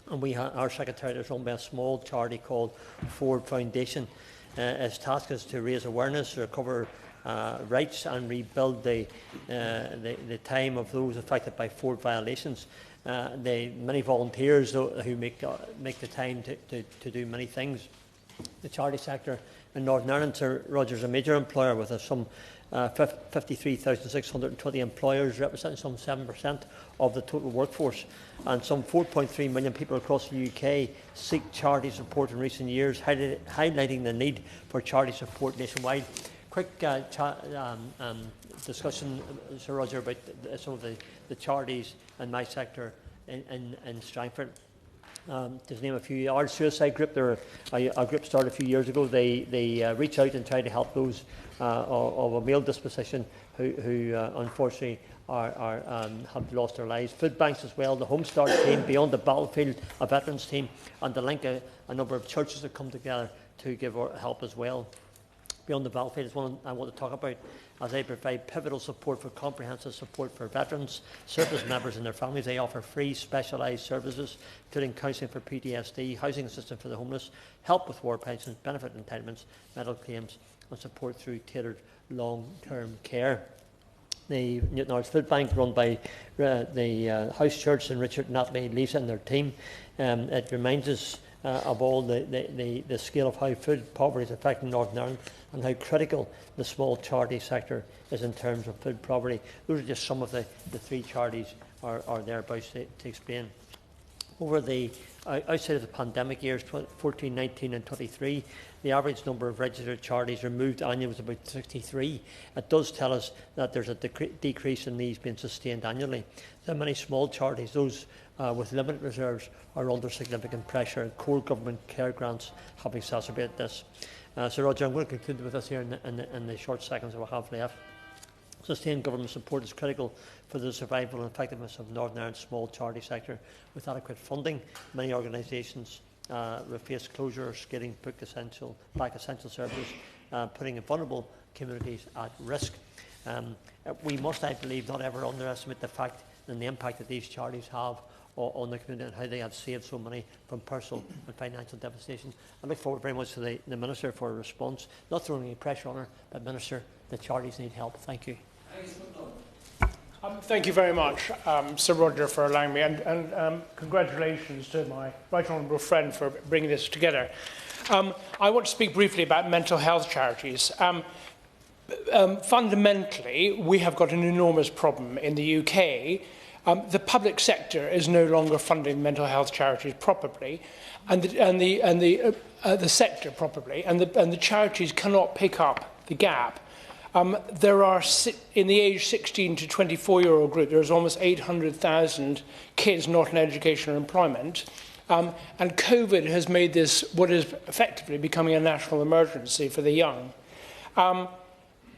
and our Secretariat is run by a small charity called Ford Foundation. Its task is to raise awareness, recover rights and rebuild the time of those affected by Ford violations. Many volunteers who make the time to do many things. The charity sector in Northern Ireland, Sir Roger, is a major employer with some 53,620 employers, representing some 7% of the total workforce. And some 4.3 million people across the UK seek charity support in recent years, highlighting the need for charity support nationwide. Quick discussion, Sir Roger, about some of the charities in my sector in Strangford. To name a few, our suicide group, they're a group started a few years ago. They reach out and try to help those of a male disposition who unfortunately have lost their lives. Food banks as well, the Home Start team, Beyond the Battlefield, a veterans team, and the link a number of churches that come together to give help as well. Beyond the Battlefield is one I want to talk about, as they provide pivotal support for comprehensive support for veterans, service members and their families. They offer free specialised services, including counselling for PTSD, housing assistance for the homeless, help with war pensions, benefit entitlements, medical claims, and support through tailored long-term care. The Newton Arts Food Bank, run by the House Church and Richard, Natalie, Lisa and their team, it reminds us of all the scale of how food poverty is affecting Northern Ireland and how critical the small charity sector is in terms of food poverty. Those are just some of the three charities are thereabouts to explain. Over outside of the pandemic years, 14, 19 and 23, the average number of registered charities removed annually was about 63. It does tell us that there's a decrease in these being sustained annually. So many small charities, those with limited reserves, are under significant pressure, and core government care grants have exacerbated this. So Roger, I'm going to conclude with this here in the short seconds that we have left. Sustained government support is critical for the survival and effectiveness of Northern Ireland's small charity sector. With adequate funding, many organisations face closure or scaling back essential services, putting vulnerable communities at risk. We must, I believe, not ever underestimate the fact and the impact that these charities have on the community and how they have saved so many from personal and financial devastation. I look forward very much to the Minister for a response, not throwing any pressure on her, but Minister, the charities need help. Thank you. Thank you very much, Sir Roger, for allowing me, and congratulations to my right honourable friend for bringing this together. I want to speak briefly about mental health charities. Fundamentally, we have got an enormous problem in the UK. The public sector is no longer funding mental health charities properly, and the sector properly, and the charities cannot pick up the gap. There are, in the age 16 to 24-year-old group, there's almost 800,000 kids not in education or employment. And COVID has made this what is effectively becoming a national emergency for the young.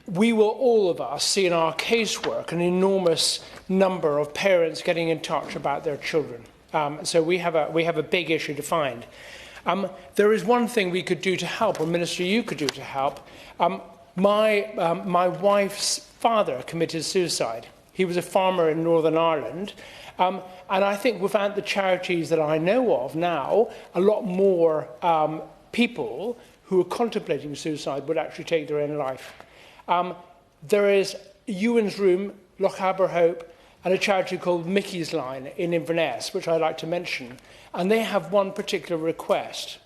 We will, all of us, see in our casework an enormous number of parents getting in touch about their children. So we have a big issue to find. There is one thing we could do to help, or Minister, you could do to help. My wife's father committed suicide. He was a farmer in Northern Ireland. And I think without the charities that I know of now, a lot more people who are contemplating suicide would actually take their own life. There is Ewan's Room, Lochaber Hope, and a charity called Mickey's Line in Inverness, which I'd like to mention. And they have one particular request.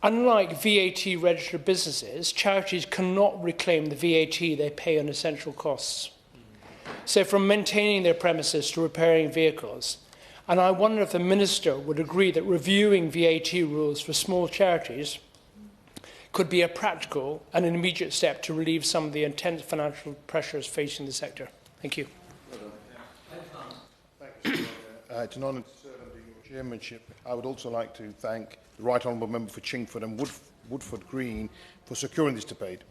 Unlike VAT-registered businesses, charities cannot reclaim the VAT they pay on essential costs. So from maintaining their premises to repairing vehicles. And I wonder if the Minister would agree that reviewing VAT rules for small charities could be a practical and an immediate step to relieve some of the intense financial pressures facing the sector. Thank you. It's an honour to serve under your chairmanship. I would also like to thank the Right Honourable Member for Chingford and Woodford Green for securing this debate.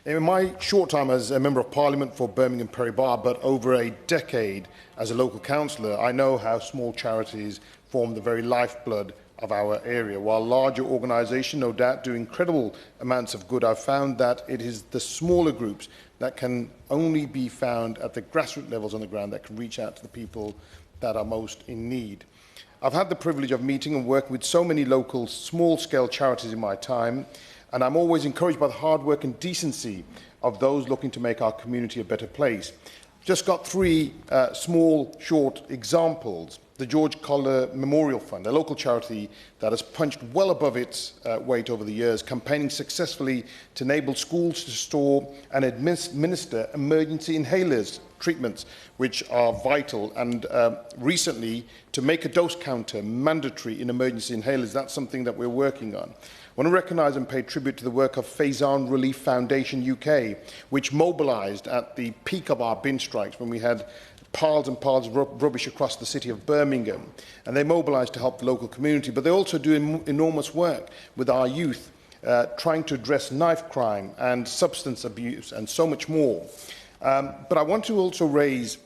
In my short time as a Member of Parliament for Birmingham Perry Barr, but over a decade as a local councillor, I know how small charities form the very lifeblood of our area. While larger organisations, no doubt, do incredible amounts of good, I've found that it is the smaller groups that can only be found at the grassroots levels on the ground that can reach out to the people that are most in need. I've had the privilege of meeting and working with so many local small-scale charities in my time, and I'm always encouraged by the hard work and decency of those looking to make our community a better place. Just got three small, short examples. The George Collar Memorial Fund, a local charity that has punched well above its weight over the years, campaigning successfully to enable schools to store and administer emergency inhalers treatments, which are vital, and recently to make a dose counter mandatory in emergency inhalers. That's something that we're working on. I want to recognise and pay tribute to the work of Faison Relief Foundation UK, which mobilised at the peak of our bin strikes when we had piles and piles of rubbish across the city of Birmingham. And they mobilised to help the local community, but they also do enormous work with our youth, trying to address knife crime and substance abuse and so much more. But I want to also raise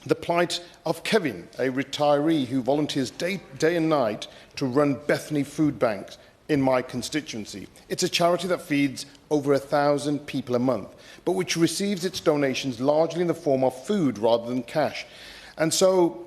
the plight of Kevin, a retiree who volunteers day and night to run Bethany Food Banks in my constituency. It's a charity that feeds over 1,000 people a month, but which receives its donations largely in the form of food rather than cash. And so,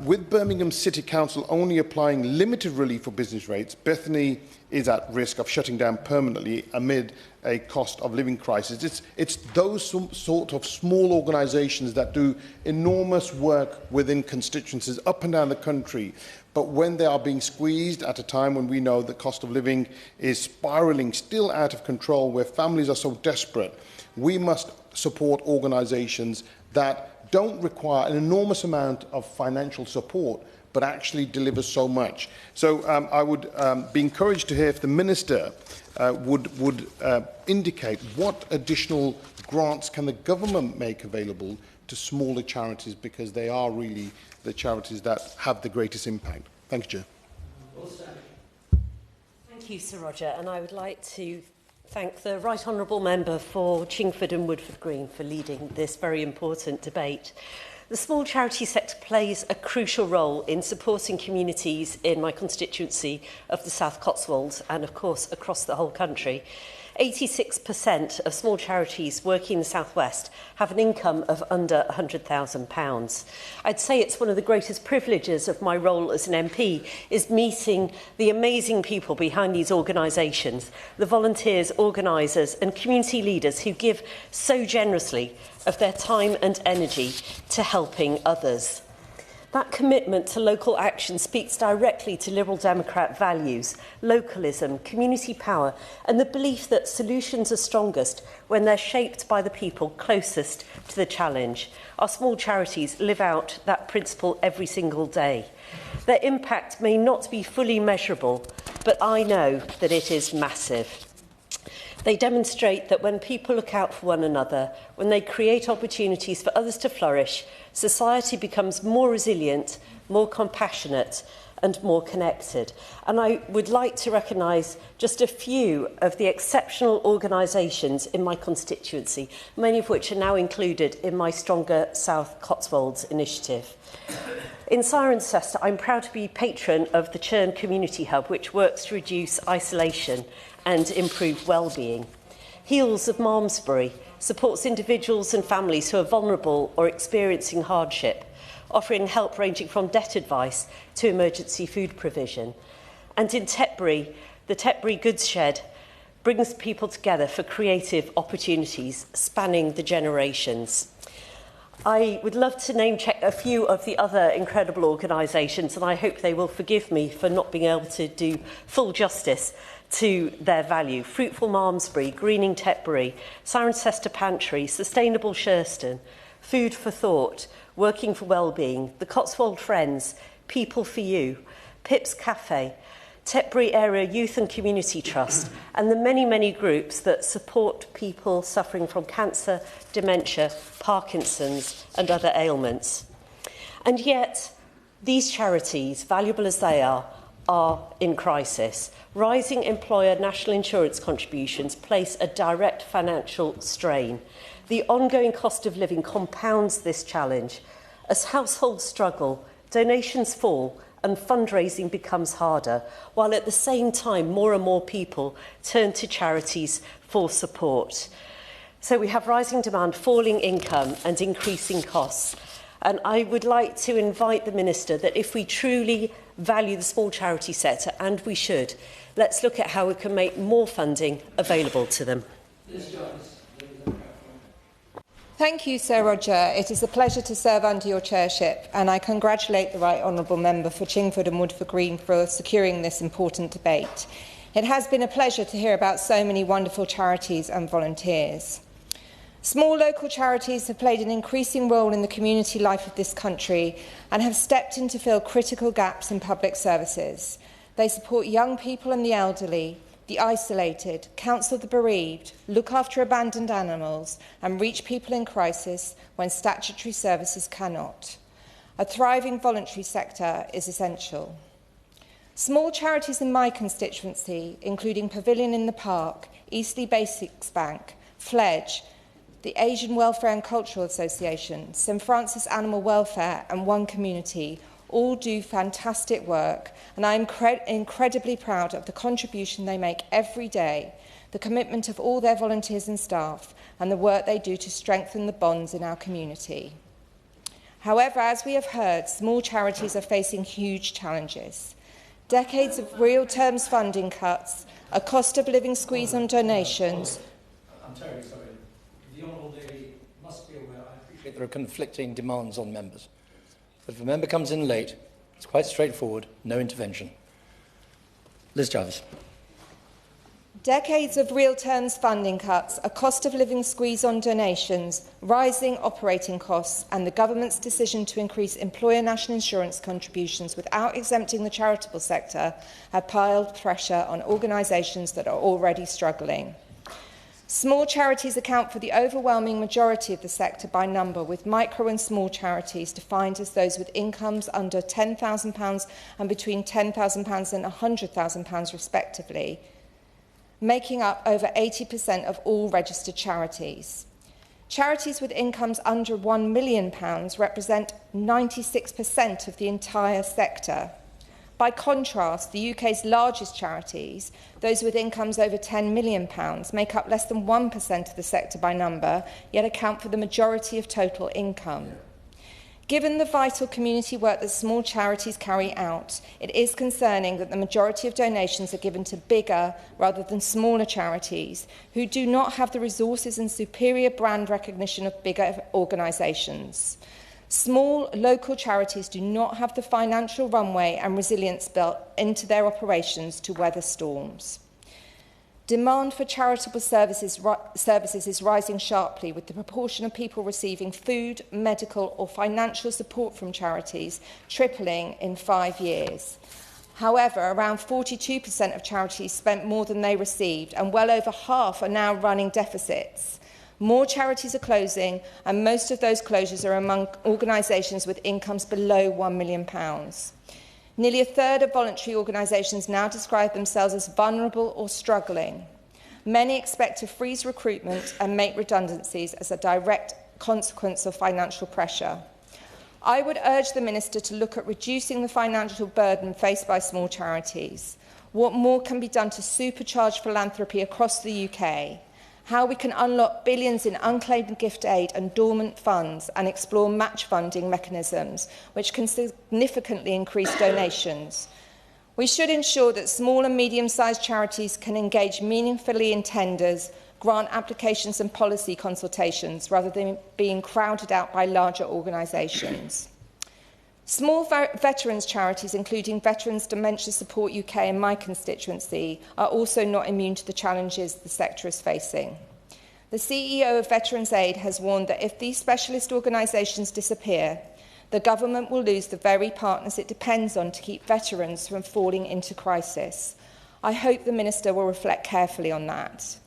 with Birmingham City Council only applying limited relief for business rates, Bethany is at risk of shutting down permanently amid a cost of living crisis. It's those sort of small organisations that do enormous work within constituencies up and down the country, but when they are being squeezed at a time when we know the cost of living is spiralling still out of control, where families are so desperate, we must support organisations that don't require an enormous amount of financial support, but actually deliver so much. So I would be encouraged to hear if the Minister would indicate what additional grants can the government make available to smaller charities, because they are really the charities that have the greatest impact. Thank you, Chair. Thank you, Sir Roger, and I would like to thank the Right Honourable Member for Chingford and Woodford Green for leading this very important debate. The small charity sector plays a crucial role in supporting communities in my constituency of the South Cotswolds and, of course, across the whole country. 86% of small charities working in the South West have an income of under £100,000. I'd say it's one of the greatest privileges of my role as an MP is meeting the amazing people behind these organisations, the volunteers, organisers and community leaders who give so generously of their time and energy to helping others. That commitment to local action speaks directly to Liberal Democrat values, localism, community power, and the belief that solutions are strongest when they're shaped by the people closest to the challenge. Our small charities live out that principle every single day. Their impact may not be fully measurable, but I know that it is massive. They demonstrate that when people look out for one another, when they create opportunities for others to flourish, society becomes more resilient, more compassionate and more connected. And I would like to recognise just a few of the exceptional organisations in my constituency, many of which are now included in my Stronger South Cotswolds initiative. In Cirencester, I'm proud to be patron of the Churn Community Hub, which works to reduce isolation and improve well-being. Heals of Malmesbury supports individuals and families who are vulnerable or experiencing hardship, offering help ranging from debt advice to emergency food provision. And in Tetbury, the Tetbury Goods Shed brings people together for creative opportunities spanning the generations. I would love to name check a few of the other incredible organisations, and I hope they will forgive me for not being able to do full justice to their value. Fruitful Malmesbury, Greening Tetbury, Cirencester Pantry, Sustainable Shurston, Food for Thought, Working for Wellbeing, the Cotswold Friends, People for You, Pips Cafe, Tetbury Area Youth and Community Trust, and the many, many groups that support people suffering from cancer, dementia, Parkinson's and other ailments. And yet, these charities, valuable as they are in crisis. Rising employer national insurance contributions place a direct financial strain. The ongoing cost of living compounds this challenge. As households struggle, donations fall, and fundraising becomes harder, while at the same time more and more people turn to charities for support. So we have rising demand, falling income and increasing costs. And I would like to invite the Minister that if we truly value the small charity sector, and we should, let's look at how we can make more funding available to them. Thank you, Sir Roger. It is a pleasure to serve under your chairship, and I congratulate the Right Honourable Member for Chingford and Woodford Green for securing this important debate. It has been a pleasure to hear about so many wonderful charities and volunteers. Small local charities have played an increasing role in the community life of this country and have stepped in to fill critical gaps in public services. They support young people and the elderly, the isolated, counsel the bereaved, look after abandoned animals and reach people in crisis when statutory services cannot. A thriving voluntary sector is essential. Small charities in my constituency, including Pavilion in the Park, Eastleigh Basics Bank, Fledge, the Asian Welfare and Cultural Association, St Francis Animal Welfare and One Community, all do fantastic work, and I am incredibly proud of the contribution they make every day, the commitment of all their volunteers and staff, and the work they do to strengthen the bonds in our community. However, as we have heard, small charities are facing huge challenges. Decades of real terms funding cuts, a cost of living squeeze on donations. I'm terribly sorry. The Honourable Lady must be aware, I appreciate there are conflicting demands on members. But if a member comes in late, it's quite straightforward, no intervention. Liz Jarvis. Decades of real terms funding cuts, a cost of living squeeze on donations, rising operating costs and the government's decision to increase employer national insurance contributions without exempting the charitable sector have piled pressure on organisations that are already struggling. Small charities account for the overwhelming majority of the sector by number, with micro and small charities defined as those with incomes under £10,000 and between £10,000 and £100,000 respectively, making up over 80% of all registered charities. Charities with incomes under £1 million represent 96% of the entire sector. By contrast, the UK's largest charities, those with incomes over £10 million, make up less than 1% of the sector by number, yet account for the majority of total income. Given the vital community work that small charities carry out, it is concerning that the majority of donations are given to bigger rather than smaller charities who do not have the resources and superior brand recognition of bigger organisations. Small local charities do not have the financial runway and resilience built into their operations to weather storms. Demand for charitable services is rising sharply, with the proportion of people receiving food, medical or financial support from charities tripling in 5 years. However, around 42% of charities spent more than they received, and well over half are now running deficits. More charities are closing, and most of those closures are among organisations with incomes below £1 million. Nearly a third of voluntary organisations now describe themselves as vulnerable or struggling. Many expect to freeze recruitment and make redundancies as a direct consequence of financial pressure. I would urge the Minister to look at reducing the financial burden faced by small charities. What more can be done to supercharge philanthropy across the UK? How we can unlock billions in unclaimed gift aid and dormant funds and explore match funding mechanisms which can significantly increase donations. We should ensure that small and medium-sized charities can engage meaningfully in tenders, grant applications and policy consultations rather than being crowded out by larger organisations. Small veterans charities, including Veterans Dementia Support UK and my constituency, are also not immune to the challenges the sector is facing. The CEO of Veterans Aid has warned that if these specialist organisations disappear, the government will lose the very partners it depends on to keep veterans from falling into crisis. I hope the Minister will reflect carefully on that.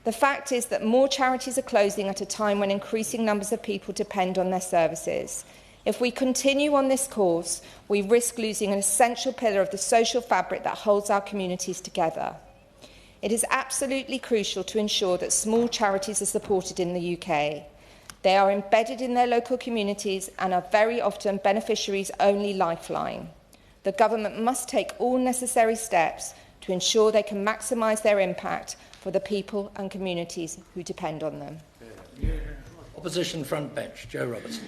The fact is that more charities are closing at a time when increasing numbers of people depend on their services. If we continue on this course, we risk losing an essential pillar of the social fabric that holds our communities together. It is absolutely crucial to ensure that small charities are supported in the UK. They are embedded in their local communities and are very often beneficiaries' only lifeline. The government must take all necessary steps to ensure they can maximise their impact for the people and communities who depend on them. Opposition front bench, Joe Robertson.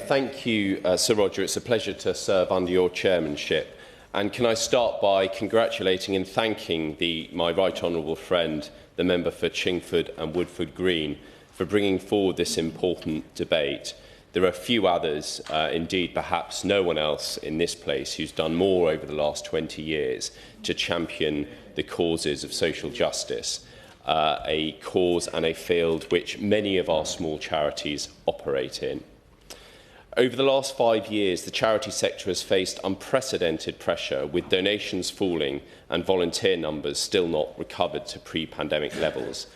Thank you, Sir Roger. It's a pleasure to serve under your chairmanship. And can I start by congratulating and thanking my right honourable friend, the member for Chingford and Woodford Green, for bringing forward this important debate. There are few others, indeed perhaps no one else in this place, who's done more over the last 20 years to champion the causes of social justice, a cause and a field which many of our small charities operate in. Over the last 5 years, the charity sector has faced unprecedented pressure, with donations falling and volunteer numbers still not recovered to pre-pandemic levels.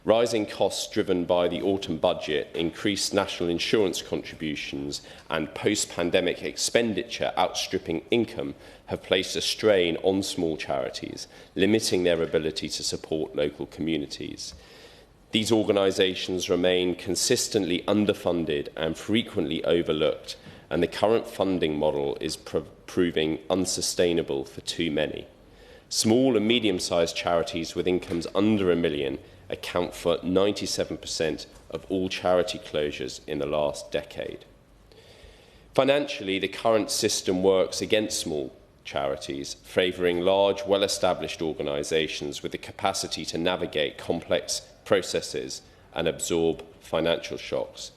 Rising costs driven by the autumn budget, increased national insurance contributions and post-pandemic expenditure outstripping income have placed a strain on small charities, limiting their ability to support local communities. These organisations remain consistently underfunded and frequently overlooked, and the current funding model is proving unsustainable for too many. Small and medium-sized charities with incomes under £1 million account for 97% of all charity closures in the last decade. Financially, the current system works against small charities, favouring large, well-established organisations with the capacity to navigate complex processes and absorb financial shocks.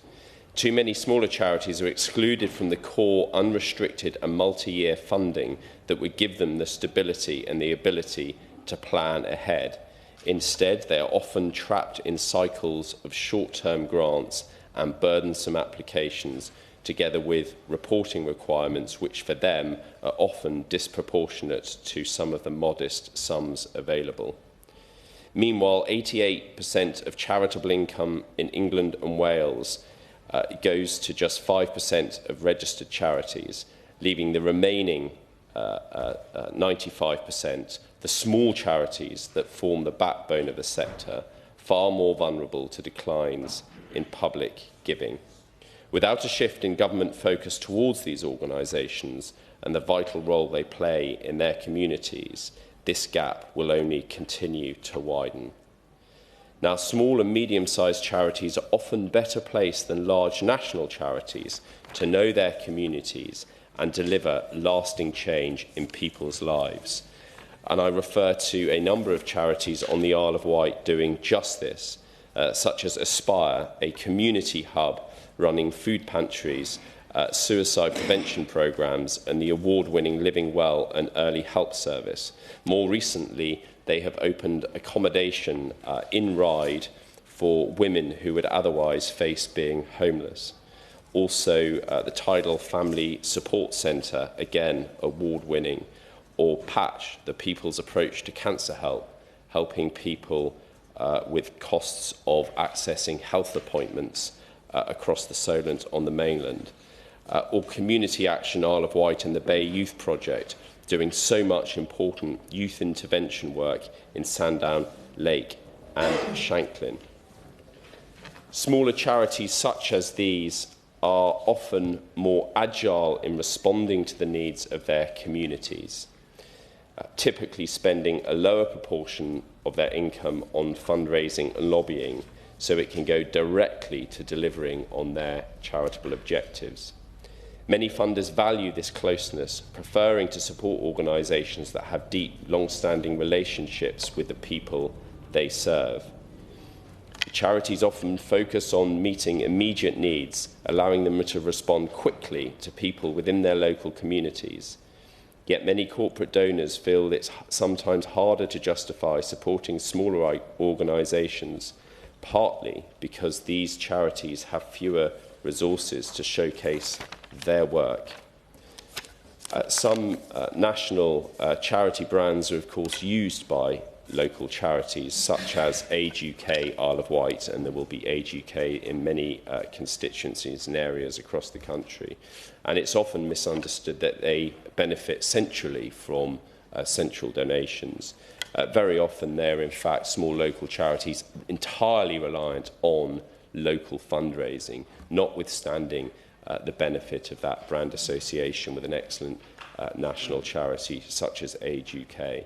Too many smaller charities are excluded from the core, unrestricted and multi-year funding that would give them the stability and the ability to plan ahead. Instead, they are often trapped in cycles of short-term grants and burdensome applications, together with reporting requirements which for them are often disproportionate to some of the modest sums available. Meanwhile, 88% of charitable income in England and Wales goes to just 5% of registered charities, leaving the remaining 95%, the small charities that form the backbone of the sector, far more vulnerable to declines in public giving. Without a shift in government focus towards these organisations and the vital role they play in their communities, this gap will only continue to widen. Now, small and medium-sized charities are often better placed than large national charities to know their communities and deliver lasting change in people's lives. And I refer to a number of charities on the Isle of Wight doing just this, such as Aspire, a community hub running food pantries, suicide prevention programmes and the award-winning Living Well and Early Help Service. More recently, they have opened accommodation in Ryde for women who would otherwise face being homeless. Also, the Tidal Family Support Centre, again award-winning, or Patch, the People's Approach to Cancer Help, helping people with costs of accessing health appointments across the Solent on the mainland. Or Community Action Isle of Wight and the Bay Youth Project, doing so much important youth intervention work in Sandown, Lake and Shanklin. Smaller charities such as these are often more agile in responding to the needs of their communities, typically spending a lower proportion of their income on fundraising and lobbying so it can go directly to delivering on their charitable objectives. Many funders value this closeness, preferring to support organisations that have deep, long-standing relationships with the people they serve. Charities often focus on meeting immediate needs, allowing them to respond quickly to people within their local communities. Yet many corporate donors feel it's sometimes harder to justify supporting smaller organisations, partly because these charities have fewer resources to showcase their work. Some national charity brands are, of course, used by local charities, such as Age UK, Isle of Wight, and there will be Age UK in many constituencies and areas across the country. And it's often misunderstood that they benefit centrally from central donations. Very often they're, in fact, small local charities entirely reliant on local fundraising, notwithstanding the benefit of that brand association with an excellent national charity such as Age UK.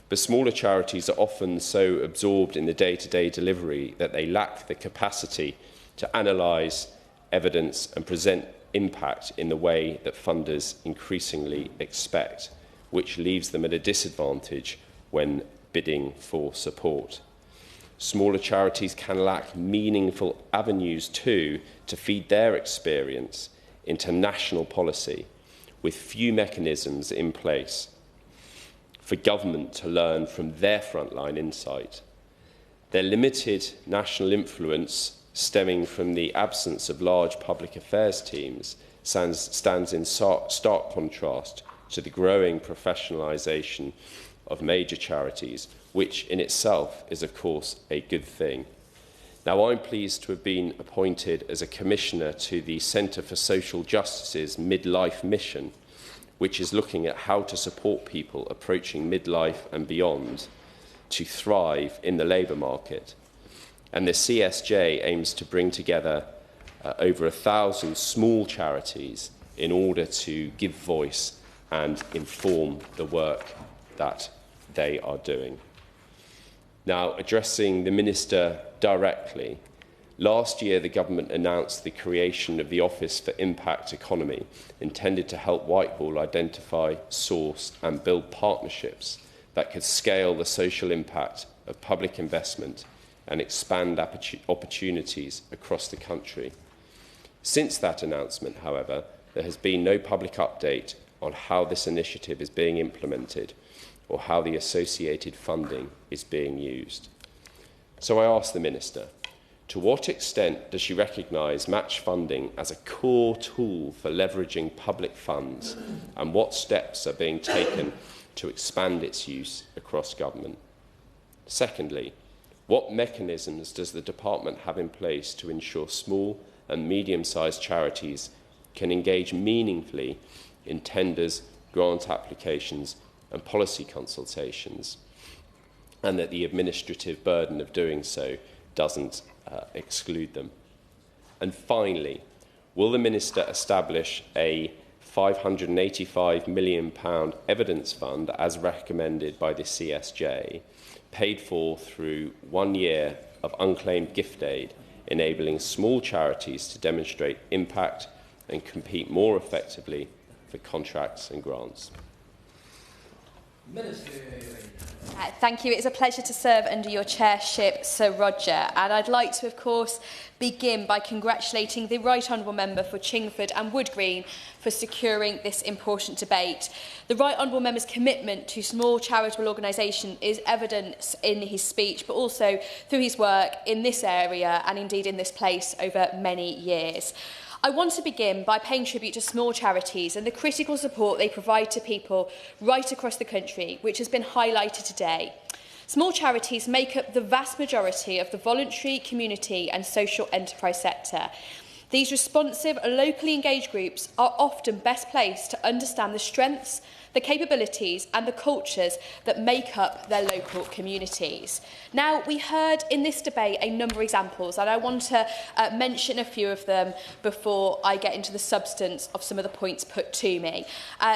But smaller charities are often so absorbed in the day-to-day delivery that they lack the capacity to analyse evidence and present impact in the way that funders increasingly expect, which leaves them at a disadvantage when bidding for support. Smaller charities can lack meaningful avenues too to feed their experience into national policy, with few mechanisms in place for government to learn from their frontline insight. Their limited national influence, stemming from the absence of large public affairs teams, stands in stark contrast to the growing professionalisation of major charities, which in itself is, of course, a good thing. Now, I'm pleased to have been appointed as a commissioner to the Centre for Social Justice's Midlife Mission, which is looking at how to support people approaching midlife and beyond to thrive in the labour market. And the CSJ aims to bring together over 1,000 small charities in order to give voice and inform the work that they are doing. Now, addressing the Minister directly, last year the government announced the creation of the Office for Impact Economy, intended to help Whitehall identify, source and build partnerships that could scale the social impact of public investment and expand opportunities across the country. Since that announcement, however, there has been no public update on how this initiative is being implemented or how the associated funding is being used. So I ask the Minister, to what extent does she recognise match funding as a core tool for leveraging public funds, and what steps are being taken to expand its use across government? Secondly, what mechanisms does the Department have in place to ensure small and medium-sized charities can engage meaningfully in tenders, grant applications and policy consultations, and that the administrative burden of doing so doesn't exclude them? And finally, will the Minister establish a £585 million evidence fund as recommended by the CSJ, paid for through 1 year of unclaimed gift aid, enabling small charities to demonstrate impact and compete more effectively for contracts and grants? Thank you. It's a pleasure to serve under your chairship, Sir Roger. And I'd like to, of course, begin by congratulating the Right Honourable Member for Chingford and Wood Green for securing this important debate. The Right Honourable Member's commitment to small charitable organisations is evident in his speech, but also through his work in this area and indeed in this place over many years. I want to begin by paying tribute to small charities and the critical support they provide to people right across the country, which has been highlighted today. Small charities make up the vast majority of the voluntary, community and social enterprise sector. These responsive, locally engaged groups are often best placed to understand the strengths, the capabilities and the cultures that make up their local communities. Now, we heard in this debate a number of examples, and I want to mention a few of them before I get into the substance of some of the points put to me.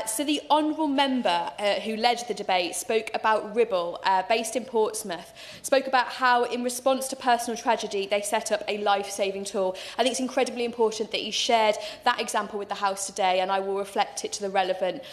So the Honourable Member who led the debate spoke about Ribble, based in Portsmouth, spoke about how in response to personal tragedy they set up a life-saving tool. I think it's incredibly important that he shared that example with the House today, and I will reflect it to the relevant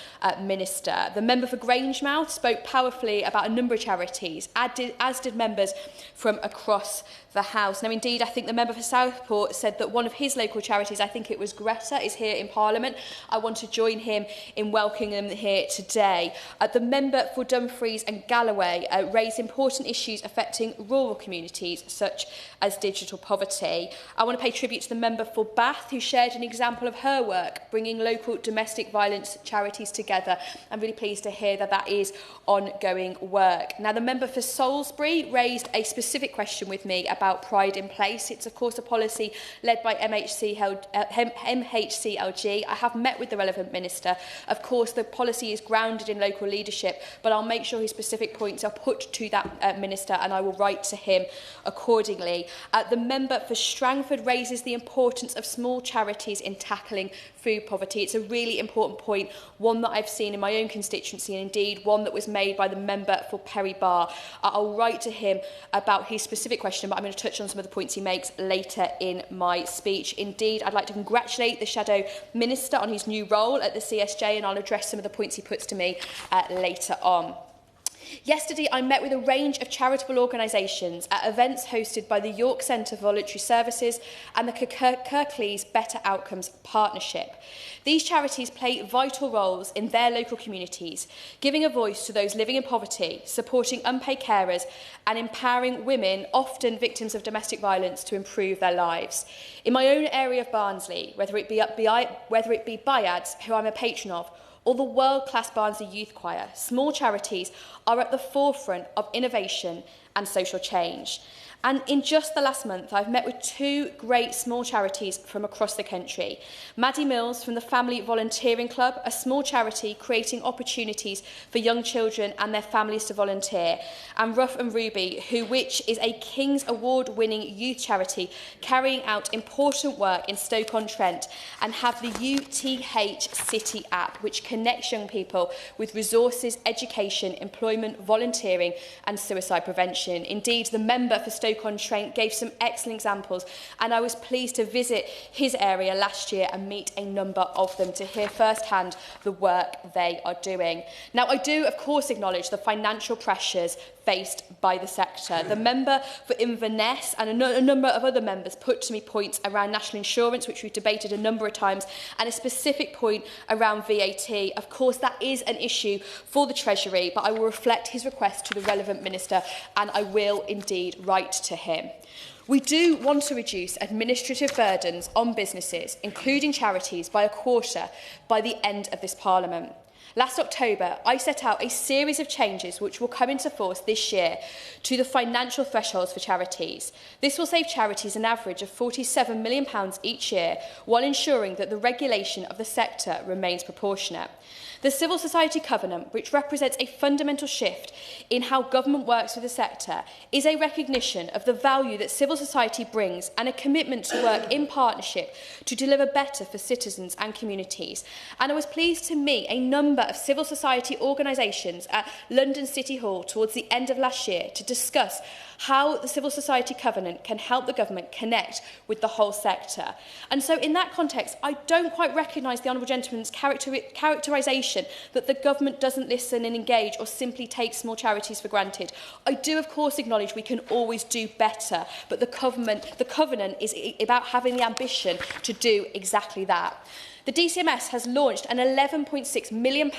Minister. Minister. The member for Grangemouth spoke powerfully about a number of charities, as did members from across the House. Now, indeed, I think the member for Southport said that one of his local charities, I think it was Greta, is here in Parliament. I want to join him in welcoming them here today. The member for Dumfries and Galloway raised important issues affecting rural communities, such as digital poverty. I want to pay tribute to the member for Bath, who shared an example of her work, bringing local domestic violence charities together. I'm really pleased to hear that that is ongoing work. Now, the member for Salisbury raised a specific question with me about Pride in Place. It's, of course, a policy led by MHCLG. I have met with the relevant minister. Of course, the policy is grounded in local leadership, but I'll make sure his specific points are put to that minister, and I will write to him accordingly. The member for Strangford raises the importance of small charities in tackling food poverty. It's a really important point, one that I've seen in my own constituency, and indeed one that was made by the member for Perry Barr. I'll write to him about his specific question, but I'm going to touch on some of the points he makes later in my speech. Indeed, I'd like to congratulate the Shadow Minister on his new role at the CSJ, and I'll address some of the points he puts to me later on. Yesterday, I met with a range of charitable organisations at events hosted by the York Centre for Voluntary Services and the Kirklees Better Outcomes Partnership. These charities play vital roles in their local communities, giving a voice to those living in poverty, supporting unpaid carers and empowering women, often victims of domestic violence, to improve their lives. In my own area of Barnsley, whether it be Byads, who I'm a patron of, or the world-class Barnsley Youth Choir, small charities are at the forefront of innovation and social change. And in just the last month, I've met with two great small charities from across the country. Maddie Mills from the Family Volunteering Club, a small charity creating opportunities for young children and their families to volunteer, and Rough and Ruby, which is a King's Award-winning youth charity carrying out important work in Stoke-on-Trent, and have the UTH City app, which connects young people with resources, education, employment, volunteering and suicide prevention. Indeed, the member for Stoke-on-Trent gave some excellent examples, and I was pleased to visit his area last year and meet a number of them to hear firsthand the work they are doing. Now, I do, of course, acknowledge the financial pressures faced by the sector. The member for Inverness and a number of other members put to me points around national insurance, which we've debated a number of times, and a specific point around VAT. Of course, that is an issue for the Treasury, but I will reflect his request to the relevant minister, and I will indeed write to him. We do want to reduce administrative burdens on businesses, including charities, by a quarter by the end of this Parliament. Last October, I set out a series of changes which will come into force this year to the financial thresholds for charities. This will save charities an average of £47 million each year, while ensuring that the regulation of the sector remains proportionate. The Civil Society Covenant, which represents a fundamental shift in how government works with the sector, is a recognition of the value that civil society brings and a commitment to work in partnership to deliver better for citizens and communities. And I was pleased to meet a number of civil society organisations at London City Hall towards the end of last year to discuss how the Civil Society Covenant can help the government connect with the whole sector. And so in that context, I don't quite recognise the Honourable Gentleman's characterisation that the government doesn't listen and engage or simply takes small charities for granted. I do, of course, acknowledge we can always do better, but the Covenant is about having the ambition to do exactly that. The DCMS has launched an £11.6 million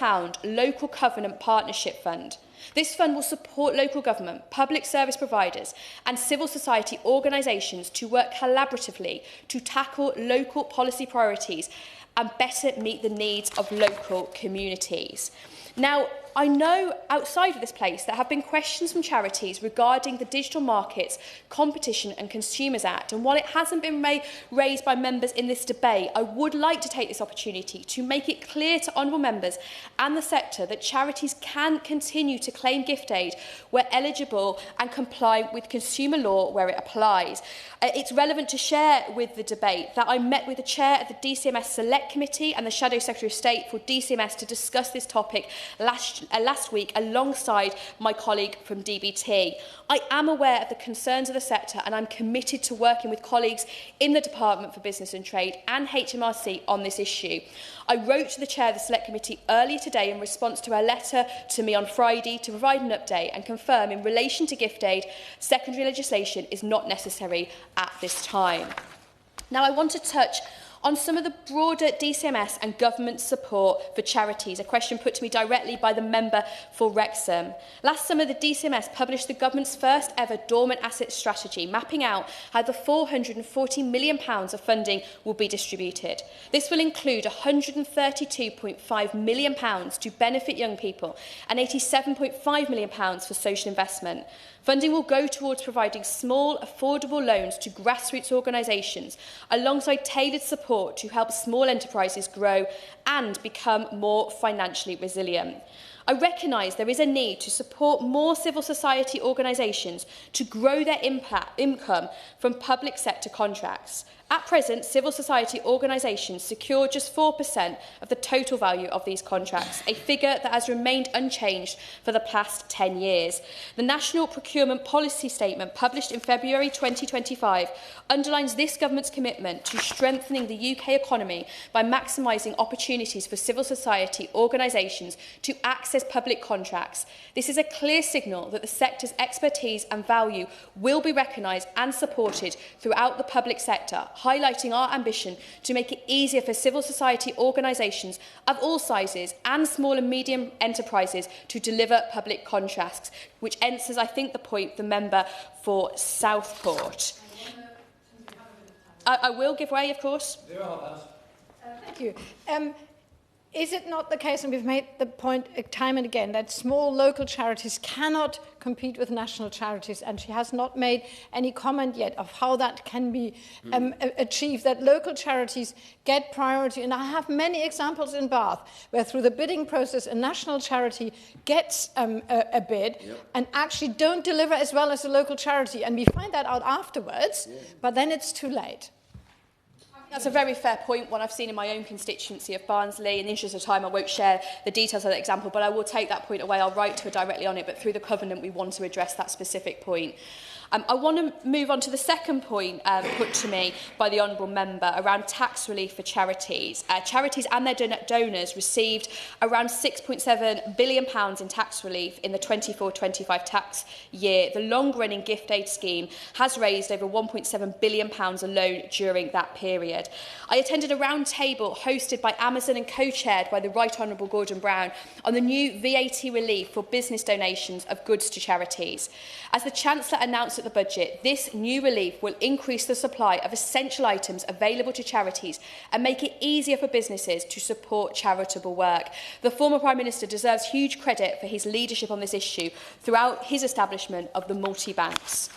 local Covenant partnership fund. This fund will support local government, public service providers and civil society organisations to work collaboratively to tackle local policy priorities and better meet the needs of local communities. Now, I know outside of this place there have been questions from charities regarding the Digital Markets, Competition and Consumers Act, and while it hasn't been raised by members in this debate, I would like to take this opportunity to make it clear to honourable members and the sector that charities can continue to claim gift aid where eligible and comply with consumer law where it applies. It's relevant to share with the debate that I met with the chair of the DCMS Select Committee and the Shadow Secretary of State for DCMS to discuss this topic last week alongside my colleague from DBT. I am aware of the concerns of the sector, and I'm committed to working with colleagues in the Department for Business and Trade and HMRC on this issue. I wrote to the Chair of the Select Committee earlier today in response to her letter to me on Friday to provide an update and confirm in relation to gift aid, secondary legislation is not necessary at this time. Now, I want to touch on some of the broader DCMS and government support for charities, a question put to me directly by the member for Wrexham. Last summer, the DCMS published the government's first ever dormant asset strategy, mapping out how the £440 million of funding will be distributed. This will include £132.5 million to benefit young people and £87.5 million for social investment. Funding will go towards providing small, affordable loans to grassroots organisations, alongside tailored support to help small enterprises grow and become more financially resilient. I recognise there is a need to support more civil society organisations to grow their income from public sector contracts. At present, civil society organisations secure just 4% of the total value of these contracts, a figure that has remained unchanged for the past 10 years. The National Procurement Policy Statement, published in February 2025, underlines this government's commitment to strengthening the UK economy by maximising opportunities for civil society organisations to access public contracts. This is a clear signal that the sector's expertise and value will be recognised and supported throughout the public sector, highlighting our ambition to make it easier for civil society organisations of all sizes and small and medium enterprises to deliver public contracts, which answers, I think, the point the member for Southport. I will give way, of course. Thank you. Is it not the case, and we've made the point time and again, that small local charities cannot compete with national charities, and she has not made any comment yet of how that can be achieved, that local charities get priority. And I have many examples in Bath where through the bidding process a national charity gets a bid and actually don't deliver as well as a local charity, and we find that out afterwards, but then it's too late. That's a very fair point, one I've seen in my own constituency of Barnsley. In the interest of time, I won't share the details of that example, but I will take that point away. I'll write to her directly on it, but through the covenant, we want to address that specific point. I want to move on to the second point put to me by the Honourable Member around tax relief for charities. Charities and their donors received around £6.7 billion in tax relief in the 24-25 tax year. The long-running gift aid scheme has raised over £1.7 billion alone during that period. I attended a round table hosted by Amazon and co-chaired by the Right Honourable Gordon Brown on the new VAT relief for business donations of goods to charities. As the Chancellor announced at the budget, this new relief will increase the supply of essential items available to charities and make it easier for businesses to support charitable work. The former Prime Minister deserves huge credit for his leadership on this issue throughout his establishment of the multi-banks.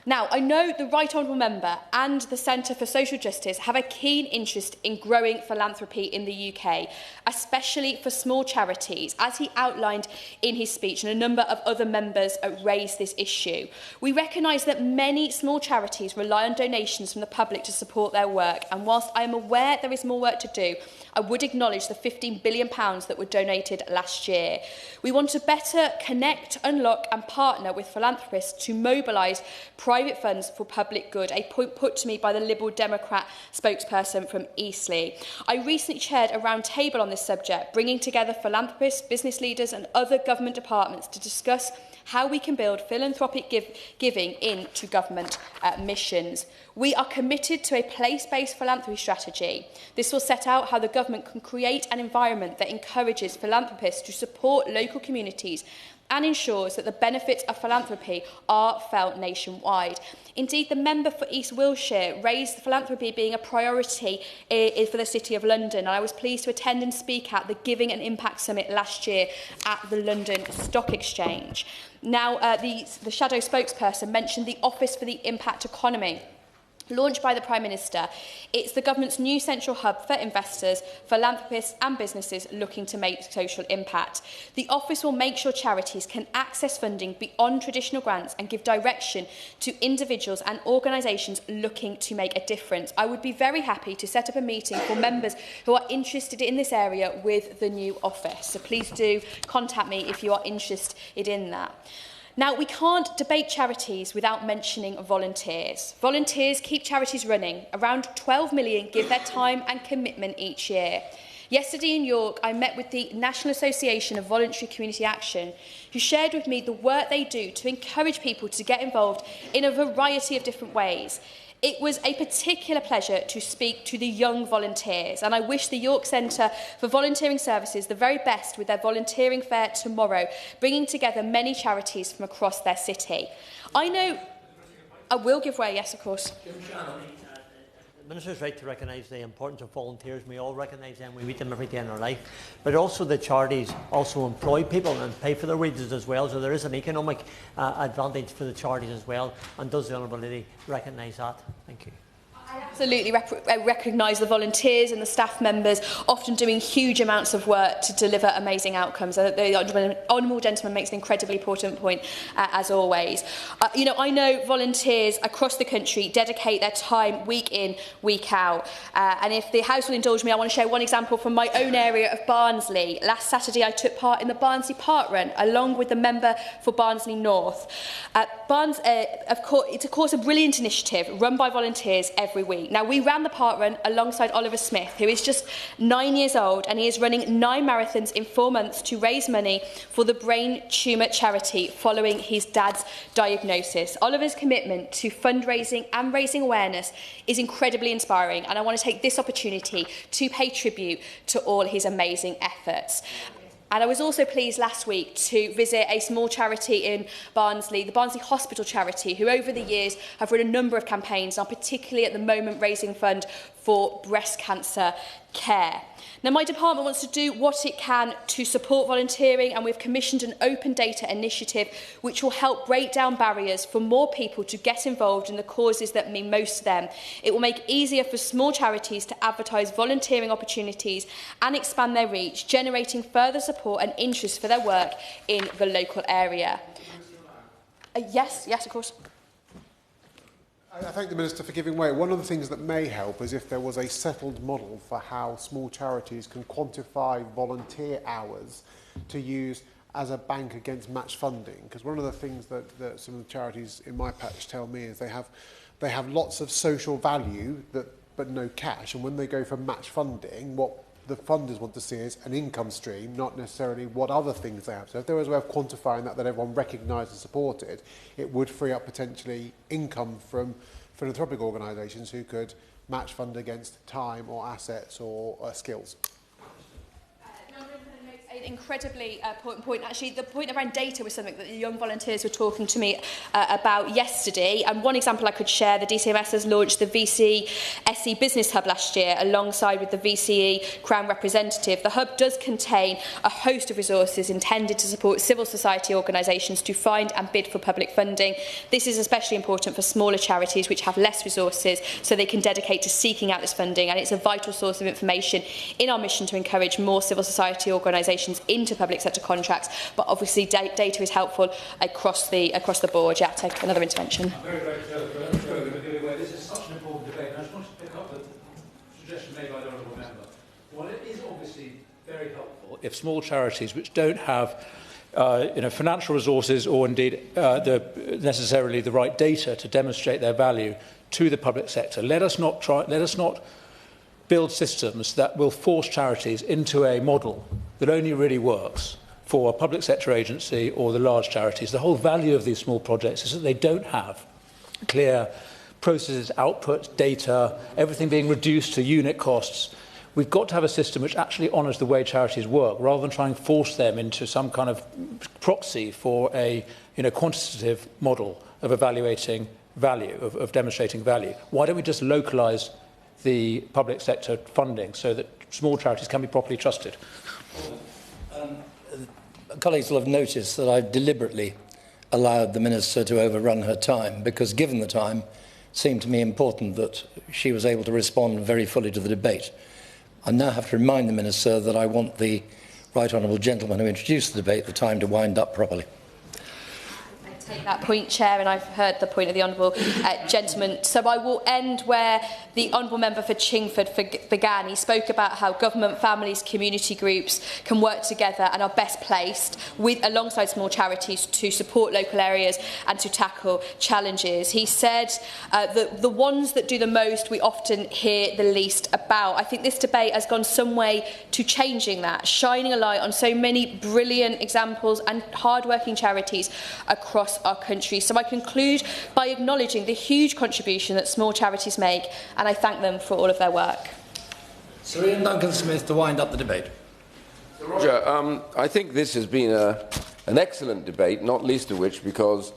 Now, I know the Right Honourable Member and the Centre for Social Justice have a keen interest in growing philanthropy in the UK, especially for small charities, as he outlined in his speech, and a number of other members raised this issue. We recognise that many small charities rely on donations from the public to support their work, and whilst I am aware there is more work to do, I would acknowledge the £15 billion that were donated last year. We want to better connect, unlock and partner with philanthropists to mobilise private funds for public good, a point put to me by the Liberal Democrat spokesperson from Eastleigh. I recently chaired a round table on this subject, bringing together philanthropists, business leaders and other government departments to discuss how we can build philanthropic giving into government missions. We are committed to a place-based philanthropy strategy. This will set out how the government can create an environment that encourages philanthropists to support local communities and ensures that the benefits of philanthropy are felt nationwide. Indeed, the member for East Wiltshire raised philanthropy being a priority for the City of London, and I was pleased to attend and speak at the Giving and Impact Summit last year at the London Stock Exchange. Now, the shadow spokesperson mentioned the Office for the Impact Economy. Launched by the Prime Minister, it's the government's new central hub for investors, philanthropists and businesses looking to make social impact. The office will make sure charities can access funding beyond traditional grants and give direction to individuals and organisations looking to make a difference. I would be very happy to set up a meeting for members who are interested in this area with the new office. So please do contact me if you are interested in that. Now, we can't debate charities without mentioning volunteers. Volunteers keep charities running. Around 12 million give their time and commitment each year. Yesterday in York, I met with the National Association of Voluntary Community Action, who shared with me the work they do to encourage people to get involved in a variety of different ways. It was a particular pleasure to speak to the young volunteers, and I wish the York Centre for Volunteering Services the very best with their volunteering fair tomorrow, bringing together many charities from across their city. I know... I will give way, yes, of course. The Minister is right to recognise the importance of volunteers. We all recognise them. We meet them every day in our life. But also the charities also employ people and pay for their wages as well. So there is an economic advantage for the charities as well. And does the Honourable Lady recognise that? Thank you. I absolutely recognise the volunteers and the staff members often doing huge amounts of work to deliver amazing outcomes. The Honourable Gentleman makes an incredibly important point, as always. I know volunteers across the country dedicate their time week in, week out. And if the House will indulge me, I want to share one example from my own area of Barnsley. Last Saturday, I took part in the Barnsley Park Run, along with the member for Barnsley North. It's, of course, a brilliant initiative run by volunteers every week. Now, we ran the park run alongside Oliver Smith, who is just 9 years old, and he is running 9 marathons in 4 months to raise money for the brain tumour charity following his dad's diagnosis. Oliver's commitment to fundraising and raising awareness is incredibly inspiring, and I want to take this opportunity to pay tribute to all his amazing efforts. And I was also pleased last week to visit a small charity in Barnsley, the Barnsley Hospital Charity, who over the years have run a number of campaigns, and are particularly at the moment raising fund for breast cancer care. Now, my department wants to do what it can to support volunteering, and we've commissioned an open data initiative which will help break down barriers for more people to get involved in the causes that mean most to them. It will make it easier for small charities to advertise volunteering opportunities and expand their reach, generating further support and interest for their work in the local area. Yes, of course. I thank the Minister for giving way. One of the things that may help is if there was a settled model for how small charities can quantify volunteer hours to use as a bank against match funding. Because one of the things that some of the charities in my patch tell me is they have lots of social value but no cash. And when they go for match funding, what the funders want to see is an income stream, not necessarily what other things they have. So if there was a way of quantifying that everyone recognised and supported, it would free up potentially income from philanthropic organisations who could match fund against time or assets or skills. An incredibly important point. Actually, the point around data was something that the young volunteers were talking to me about yesterday. And one example I could share, the DCMS has launched the VCE SE Business Hub last year alongside with the VCE Crown representative. The hub does contain a host of resources intended to support civil society organisations to find and bid for public funding. This is especially important for smaller charities which have less resources, so they can dedicate to seeking out this funding, and it's a vital source of information in our mission to encourage more civil society organisations into public sector contracts. But obviously data is helpful across the board. Yeah, take another intervention. Very this is such an important debate, and I just want to pick up the suggestion made by the Honourable Member. While it is obviously very helpful if small charities which don't have financial resources or indeed necessarily the right data to demonstrate their value to the public sector, let us not build systems that will force charities into a model that only really works for a public sector agency or the large charities. The whole value of these small projects is that they don't have clear processes, output, data, everything being reduced to unit costs. We've got to have a system which actually honours the way charities work, rather than try and force them into some kind of proxy for a quantitative model of evaluating value, of demonstrating value. Why don't we just localise the public sector funding so that small charities can be properly trusted? Colleagues will have noticed that I've deliberately allowed the Minister to overrun her time, because given the time, seemed to me important that she was able to respond very fully to the debate. I now have to remind the Minister that I want the right honourable gentleman who introduced the debate the time to wind up properly. Take that point, Chair, and I've heard the point of the honourable gentleman. So I will end where the honourable member for Chingford began. He spoke about how government, families, community groups can work together and are best placed alongside small charities to support local areas and to tackle challenges. He said that the ones that do the most we often hear the least about. I think this debate has gone some way to changing that, shining a light on so many brilliant examples and hard-working charities across our country. So I conclude by acknowledging the huge contribution that small charities make, and I thank them for all of their work. Sir Ian Duncan-Smith to wind up the debate. So Roger, I think this has been an excellent debate, not least of which because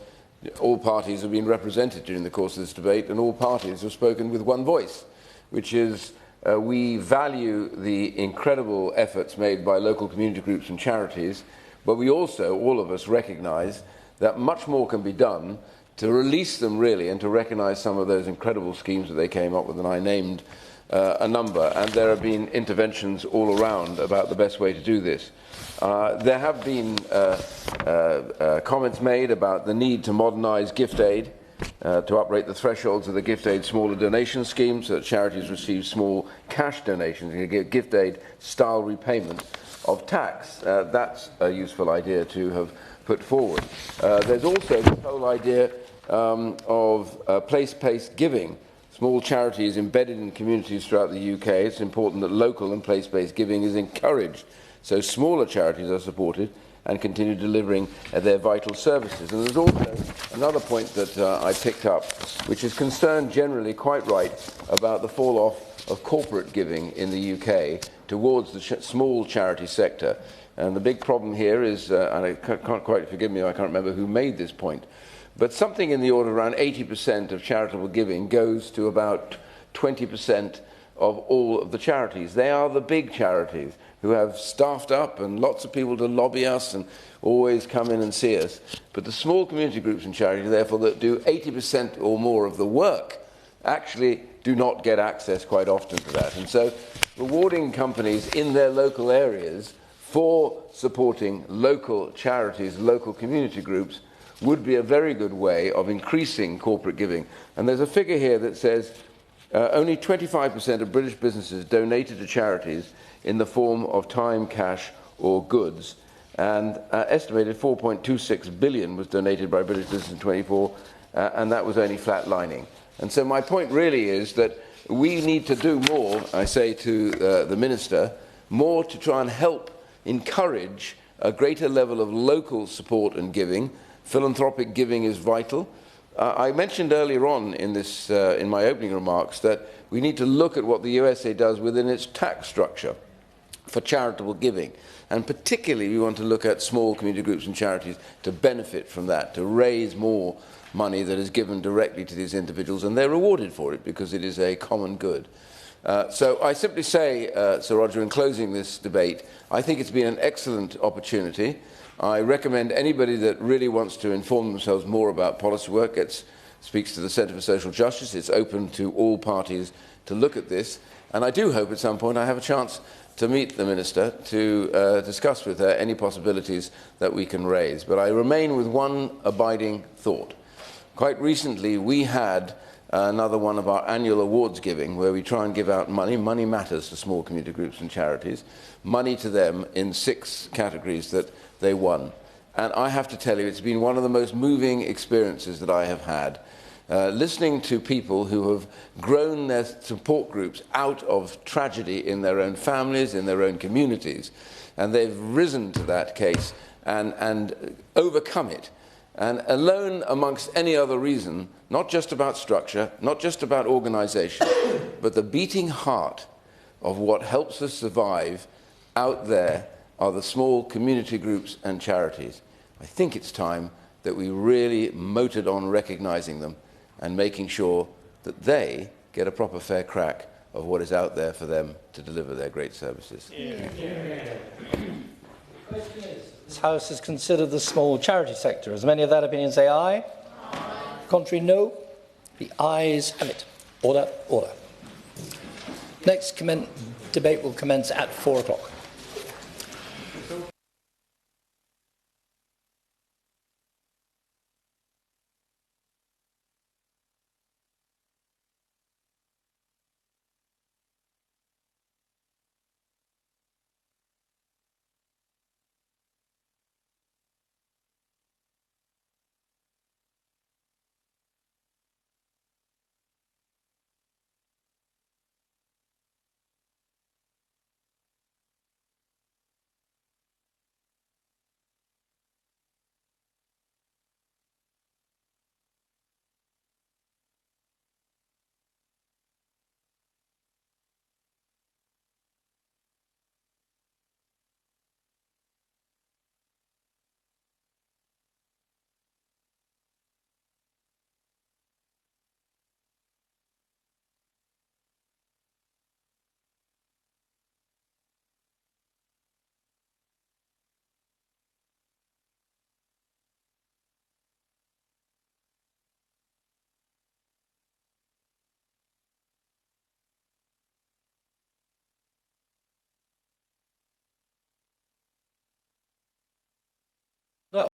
all parties have been represented during the course of this debate, and all parties have spoken with one voice, which is we value the incredible efforts made by local community groups and charities, but we also, all of us, recognise that much more can be done to release them really and to recognise some of those incredible schemes that they came up with, and I named a number, and there have been interventions all around about the best way to do this. There have been comments made about the need to modernise gift aid, to uprate the thresholds of the gift aid smaller donation scheme so that charities receive small cash donations and get gift aid style repayment of tax. That's a useful idea to have put forward. There's also this whole idea of place-based giving. Small charities embedded in communities throughout the UK, it's important that local and place-based giving is encouraged so smaller charities are supported and continue delivering their vital services. And there's also another point that I picked up, which is concerned generally quite right about the fall-off of corporate giving in the UK towards the small charity sector. And the big problem here is, and I can't quite forgive me, I can't remember who made this point, but something in the order of around 80% of charitable giving goes to about 20% of all of the charities. They are the big charities who have staffed up and lots of people to lobby us and always come in and see us. But the small community groups and charities, therefore, that do 80% or more of the work actually do not get access quite often to that. And so rewarding companies in their local areas for supporting local charities, local community groups, would be a very good way of increasing corporate giving. And there's a figure here that says only 25% of British businesses donated to charities in the form of time, cash or goods, and estimated 4.26 billion was donated by British business in 24, and that was only flatlining. And so my point really is that we need to do more, I say to the Minister, more to try and help encourage a greater level of local support and giving. Philanthropic giving is vital. I mentioned earlier on in my opening remarks that we need to look at what the USA does within its tax structure for charitable giving. And particularly we want to look at small community groups and charities to benefit from that, to raise more money that is given directly to these individuals, and they're rewarded for it because it is a common good. So I simply say, Sir Roger, in closing this debate, I think it's been an excellent opportunity. I recommend anybody that really wants to inform themselves more about policy work speaks to the Centre for Social Justice. It's open to all parties to look at this. And I do hope at some point I have a chance to meet the Minister to discuss with her any possibilities that we can raise. But I remain with one abiding thought. Quite recently we had another one of our annual awards giving where we try and give out money. Money matters to small community groups and charities. Money to them in 6 categories that they won. And I have to tell you, it's been one of the most moving experiences that I have had. Listening to people who have grown their support groups out of tragedy in their own families, in their own communities, and they've risen to that case and overcome it. And alone amongst any other reason, not just about structure, not just about organisation, but the beating heart of what helps us survive out there are the small community groups and charities. I think it's time that we really motored on recognising them and making sure that they get a proper fair crack of what is out there for them to deliver their great services. This House has considered the small charity sector. As many of that opinion say aye? Aye. Contrary, no. The ayes have it. Order, order. Next debate will commence at 4 o'clock.